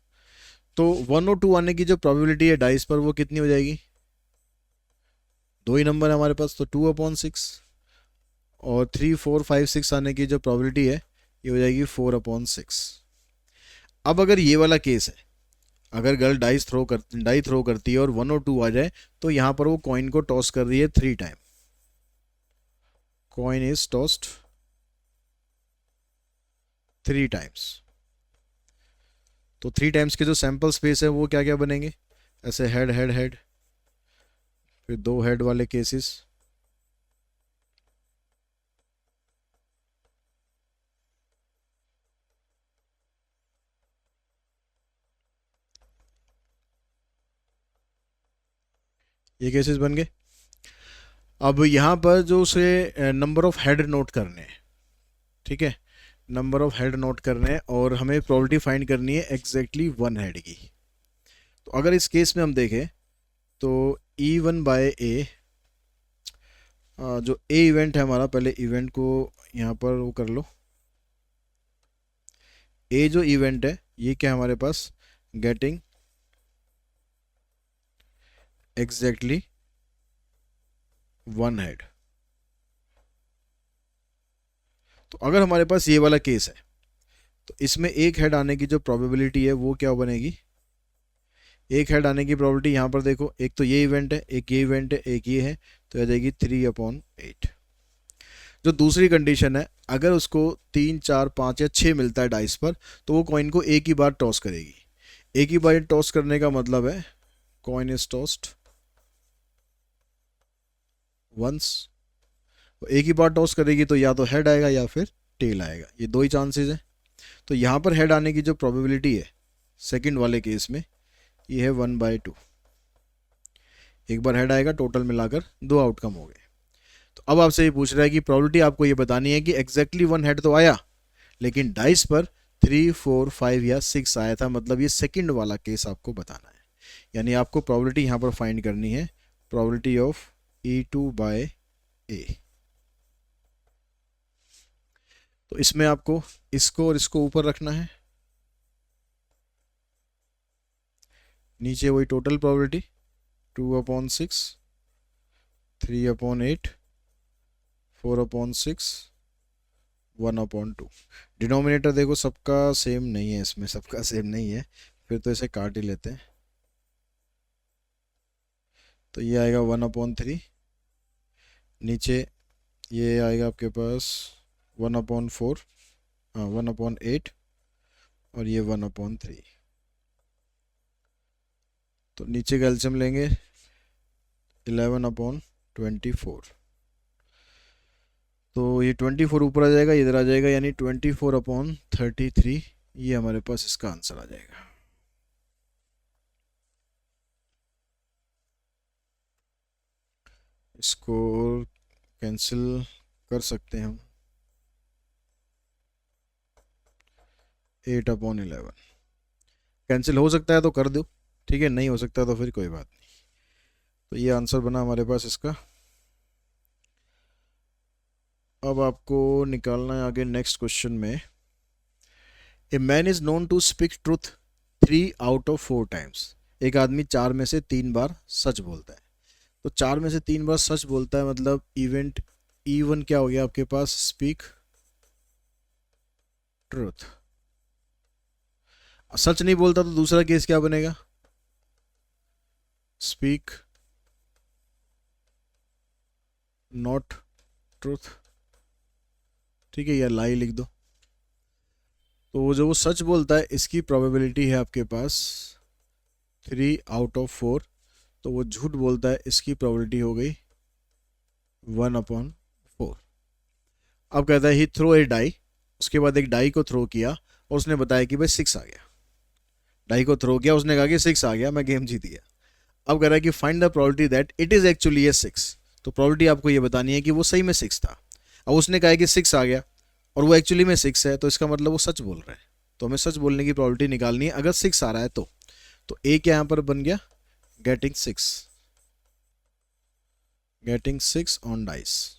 तो 1 और 2 आने की जो प्रोबेबिलिटी है डाइस पर वो कितनी हो जाएगी? दो ही नंबर है हमारे पास तो 2/6. और 3, 4, 5, 6 आने की जो प्रोबेबिलिटी है ये हो जाएगी 4/6. अब अगर ये वाला केस है, अगर गर्ल डाई थ्रो करती है और 1 और 2 आ जाए, तो यहां पर वो कॉइन को टॉस कर रही है 3 time. Coin is tossed 3 times. तो 3 टाइम्स के जो सैंपल स्पेस है वो क्या क्या बनेंगे? ऐसे हेड हेड हेड, फिर दो हेड वाले केसेस, ये केसेस बन गए. अब यहाँ पर जो उसे नंबर ऑफ हेड नोट करने हैं, ठीक है, नंबर ऑफ हेड नोट करने हैं और हमें प्रोबेबिलिटी फाइंड करनी है एग्जैक्टली 1 हेड की. तो अगर इस केस में हम देखें तो E1/A, जो ए इवेंट है हमारा, पहले इवेंट को यहाँ पर वो कर लो. ए जो इवेंट है ये क्या है हमारे पास? Getting exactly 1 head. तो अगर हमारे पास ये वाला केस है तो इसमें एक हेड आने की जो प्रोबेबिलिटी है वो क्या बनेगी? एक हेड आने की प्रोबेबिलिटी यहाँ पर देखो, एक तो ये इवेंट है, एक ये इवेंट है, एक ये है, तो आ जाएगी 3/8. जो दूसरी कंडीशन है, अगर उसको 3, 4, 5 या 6 मिलता है डाइस पर, तो वो कॉइन को एक ही बार टॉस करेगी. एक ही बार टॉस करने का मतलब है कॉइन इज टॉस्ड वंस. एक ही बार टॉस करेगी तो या तो हेड आएगा या फिर टेल आएगा, ये दो ही चांसेस हैं. तो यहाँ पर हेड आने की जो प्रोबेबिलिटी है सेकंड वाले केस में ये है 1/2. एक बार हेड आएगा, टोटल मिलाकर दो आउटकम हो गए. तो अब आपसे ये पूछ रहा है कि प्रोबेबिलिटी आपको ये बतानी है कि एग्जैक्टली 1 हेड तो आया लेकिन डाइस पर 3, 4, 5 या 6 आया था, मतलब ये सेकंड वाला केस आपको बताना है. यानी आपको प्रोबेबिलिटी यहाँ पर फाइंड करनी है, प्रोबेबिलिटी ऑफ E2/A. तो इसमें आपको इसको और इसको ऊपर रखना है, नीचे वही टोटल प्रोबेबिलिटी 2/6, 3/8, 4/6, 1/2. डिनोमिनेटर देखो सबका सेम नहीं है, इसमें सबका सेम नहीं है, फिर तो इसे काट ही लेते हैं. तो ये आएगा 1/3, नीचे ये आएगा आपके पास 1/4, हाँ 1/8, और ये 1/3. तो नीचे का एलसीएम लेंगे 11/24. तो ये 24 ऊपर आ जाएगा, इधर आ जाएगा, यानी 24/33. ये हमारे पास इसका आंसर आ जाएगा. इसको कैंसिल कर सकते हैं हम 8/11. कैंसिल हो सकता है तो कर दो, ठीक है, नहीं हो सकता तो फिर कोई बात नहीं. तो ये आंसर बना हमारे पास इसका. अब आपको निकालना है आगे नेक्स्ट क्वेश्चन में. A man is known to speak truth 3/4 times. एक आदमी 4 में से 3 बार सच बोलता है. तो 4 में से 3 बार सच बोलता है मतलब इवेंट E1 क्या हो गया आपके पास, स्पीक ट्रूथ। सच नहीं बोलता तो दूसरा केस क्या बनेगा, स्पीक नॉट ट्रूथ। ठीक है, या लाई लिख दो। तो वो जो वो सच बोलता है इसकी प्रोबेबिलिटी है आपके पास 3/4। तो वो झूठ बोलता है इसकी प्रोबेबिलिटी हो गई 1/4। अब कहता है ही थ्रो ए डाई, उसके बाद एक डाई को थ्रो किया और उसने बताया कि भाई 6 आ गया। डाई को थ्रो किया, उसने कहा कि 6 आ गया, मैं गेम जीत गया। अब कह रहा है कि find the probability that it is actually a 6। तो प्रोबेबिलिटी आपको ये बतानी है कि वो सही में 6 था। अब उसने कहा कि 6 आ गया और वो एक्चुअली में 6 है, तो इसका मतलब वो सच बोल रहा है। तो हमें सच बोलने की प्रोबेबिलिटी निकालनी है अगर 6 आ रहा है तो ए क्या यहाँ पर बन गया, गेटिंग 6 ऑन डाइस।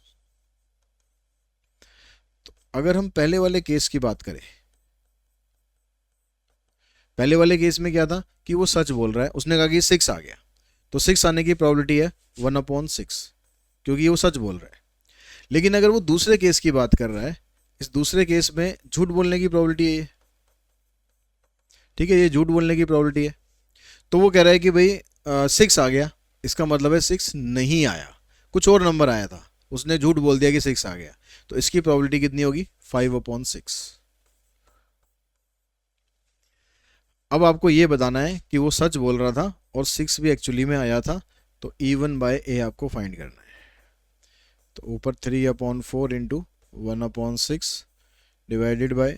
तो अगर हम पहले वाले केस की बात करें, पहले वाले केस में क्या था कि वो सच बोल रहा है, उसने कहा कि 6 आ गया, तो 6 आने की प्रोबेबिलिटी है 1/6, क्योंकि वो सच बोल रहा है। लेकिन अगर वो दूसरे केस की बात कर रहा है, इस दूसरे केस में झूठ बोलने की प्रोबेबिलिटी है ये। ठीक है, ये झूठ बोलने की प्रोबेबिलिटी है। तो वो कह रहा है कि भाई 6 आ गया, इसका मतलब है 6 नहीं आया, कुछ और नंबर आया था, उसने झूठ बोल दिया कि 6 आ गया। तो इसकी प्रोबेबिलिटी कितनी होगी, 5/6। अब आपको ये बताना है कि वो सच बोल रहा था और 6 भी एक्चुअली में आया था। तो E1/A आपको फाइंड करना है। तो ऊपर 3/4 into 1/6 divided by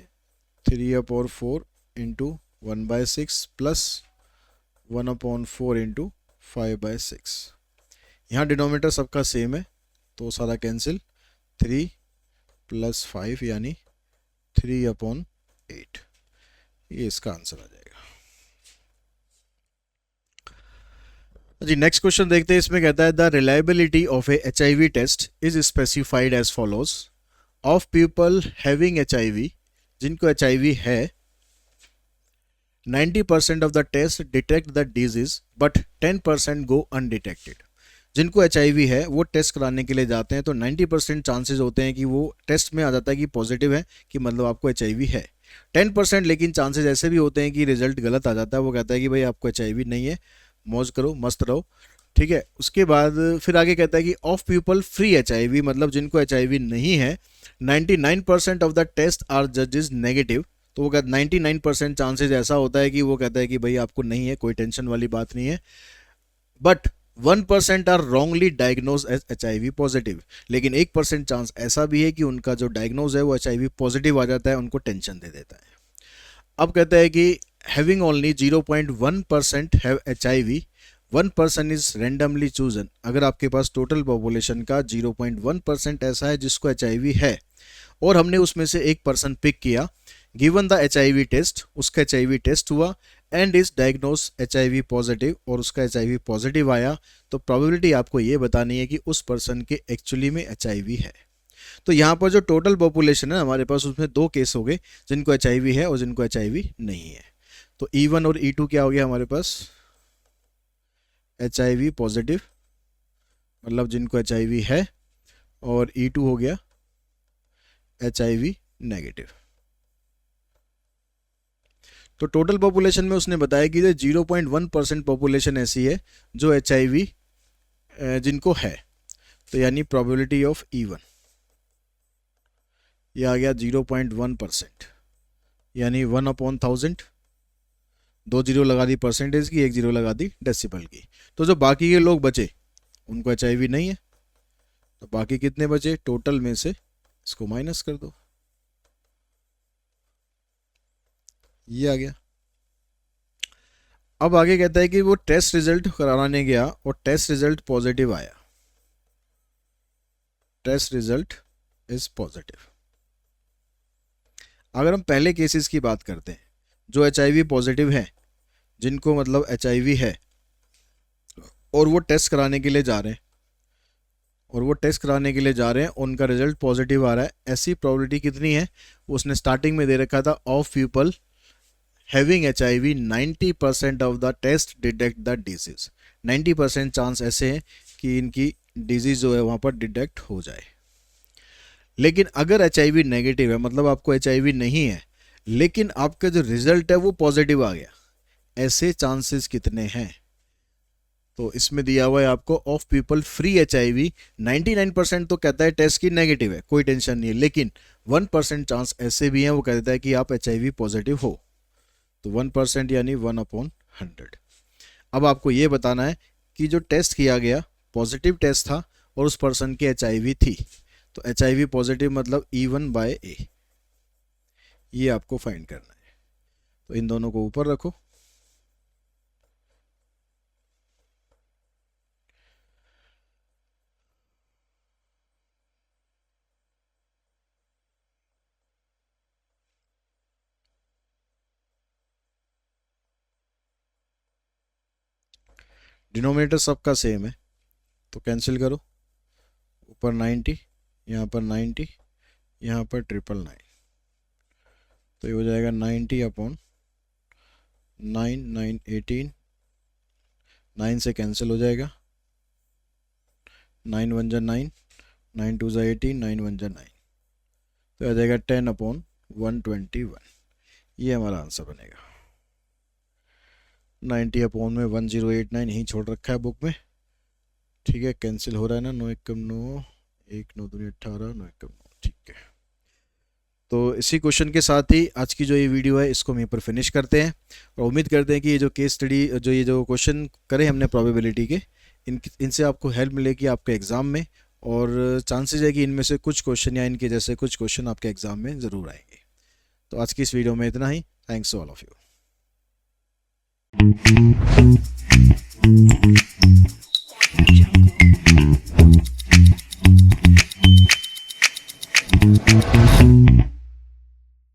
3/4 into 1/6 plus 1/4 into 5/6। यहाँ डिनोमिनेटर सबका सेम है तो सारा कैंसिल, 3 + 5 यानी 3/8। ये इसका आंसर आ जाएगा। जी नेक्स्ट क्वेश्चन देखते हैं। इसमें कहता है the reliability of a HIV test is specified as follows. Of people having HIV, जिनको HIV है, 90% of the test detect the disease but 10% go undetected. जिनको HIV है वो टेस्ट कराने के लिए जाते हैं तो 90% चांसेस होते हैं कि वो टेस्ट में आ जाता है कि पॉजिटिव है, कि मतलब आपको HIV है। 10% लेकिन चांसेस ऐसे भी होते हैं कि रिजल्ट गलत आ जाता है, वो कहता है कि भाई आपको HIV नहीं है, मौज करो, मस्त रहो। ठीक है, उसके बाद फिर आगे कहता है कि ऑफ पीपल फ्री HIV, मतलब जिनको HIV नहीं है, 99% ऑफ द टेस्ट आर जजेस नेगेटिव। तो वो कहता है 99% चांसेस ऐसा होता है कि वो कहता है कि भाई आपको नहीं है, कोई टेंशन वाली बात नहीं है। But 1% are wrongly diagnose as HIV positive, लेकिन 1% चांस ऐसा भी है कि उनका जो डायग्नोज है वो HIV पॉजिटिव आ जाता है, उनको टेंशन दे देता है। अब कहता है कि having only 0.1% have HIV, 1% is randomly chosen. अगर आपके पास टोटल पॉपुलेशन का 0.1% ऐसा है जिसको HIV है और हमने उसमें से 1% पिक किया, गिवन द HIV टेस्ट, उसका HIV टेस्ट हुआ and is diagnose HIV positive, और उसका HIV पॉजिटिव आया, तो प्रोबेबिलिटी आपको ये बतानी है कि उस पर्सन के एक्चुअली में HIV है। तो यहाँ पर जो टोटल पॉपुलेशन है हमारे पास, उसमें 2 केस हो गए, जिनको HIV है और जिनको HIV नहीं है। तो E1 और E2 क्या हो गया हमारे पास, HIV पॉजिटिव मतलब जिनको HIV है, और E2 हो गया HIV नेगेटिव। तो टोटल पॉपुलेशन में उसने बताया कि 0.1% पॉपुलेशन ऐसी है जो HIV जिनको है, तो यानी प्रोबेबिलिटी ऑफ E1 ये आ गया 0.1%, यानी 1/1000। 2 जीरो लगा दी परसेंटेज की, 1 जीरो लगा दी डेसिबल की। तो जो बाकी के लोग बचे उनको HIV नहीं है, तो बाकी कितने बचे, टोटल में से इसको माइनस कर दो, ये आ गया। अब आगे कहता है कि वो टेस्ट रिजल्ट कराने गया और टेस्ट रिजल्ट पॉजिटिव आया, टेस्ट रिजल्ट इज पॉजिटिव। अगर हम पहले केसेस की बात करते हैं, जो HIV पॉजिटिव है, जिनको मतलब HIV है और वो टेस्ट कराने के लिए जा रहे हैं, उनका रिजल्ट पॉजिटिव आ रहा है, ऐसी प्रोबेबिलिटी कितनी है, उसने स्टार्टिंग में दे रखा था of people having HIV 90% of the test detect the disease. 90% chance ऐसे हैं कि इनकी डिजीज जो है वहाँ पर डिटेक्ट हो जाए। लेकिन अगर HIV नेगेटिव है, मतलब आपको HIV नहीं है, लेकिन आपका जो रिजल्ट है वो पॉजिटिव आ गया, ऐसे चांसेस कितने हैं? तो इसमें दिया हुआ है आपको, ऑफ पीपल फ्री HIV 99% तो कहता है टेस्ट की नेगेटिव है, कोई टेंशन नहीं है, लेकिन 1% चांस ऐसे भी हैं वो कहता है कि आप HIV पॉजिटिव हो। तो 1% यानी 1/100। अब आपको ये बताना है कि जो टेस्ट किया गया पॉजिटिव टेस्ट था और उस पर्सन की HIV थी, तो HIV पॉजिटिव मतलब E1/A, ये आपको फाइंड करना है। तो इन दोनों को ऊपर रखो, डिनोमिनेटर सबका सेम है तो कैंसिल करो, ऊपर 90, यहाँ पर 90, यहाँ पर 999, तो ये हो जाएगा 90/9, 9 18, 9 से कैंसिल हो जाएगा, 9 1 जा 9, 9 2 जा 18, 9 1 जा 9, तो आ जाएगा 10/121। ये हमारा आंसर बनेगा। 90 में 1089 ही छोड़ रखा है बुक में, ठीक है, कैंसिल हो रहा है ना, 9 1 9, 1 9 2 18, 9 1 9, ठीक है। तो इसी क्वेश्चन के साथ ही आज की जो ये वीडियो है इसको हम यहीं पर फिनिश करते हैं, और उम्मीद करते हैं कि ये जो केस स्टडी, जो ये जो क्वेश्चन करे हमने प्रोबेबिलिटी के, इनसे आपको हेल्प मिलेगी आपके एग्ज़ाम में, और चांसेस है कि इनमें से कुछ क्वेश्चन या इनके जैसे कुछ क्वेश्चन आपके एग्ज़ाम में ज़रूर आएंगे। तो आज की इस वीडियो में इतना ही। Thanks all of you.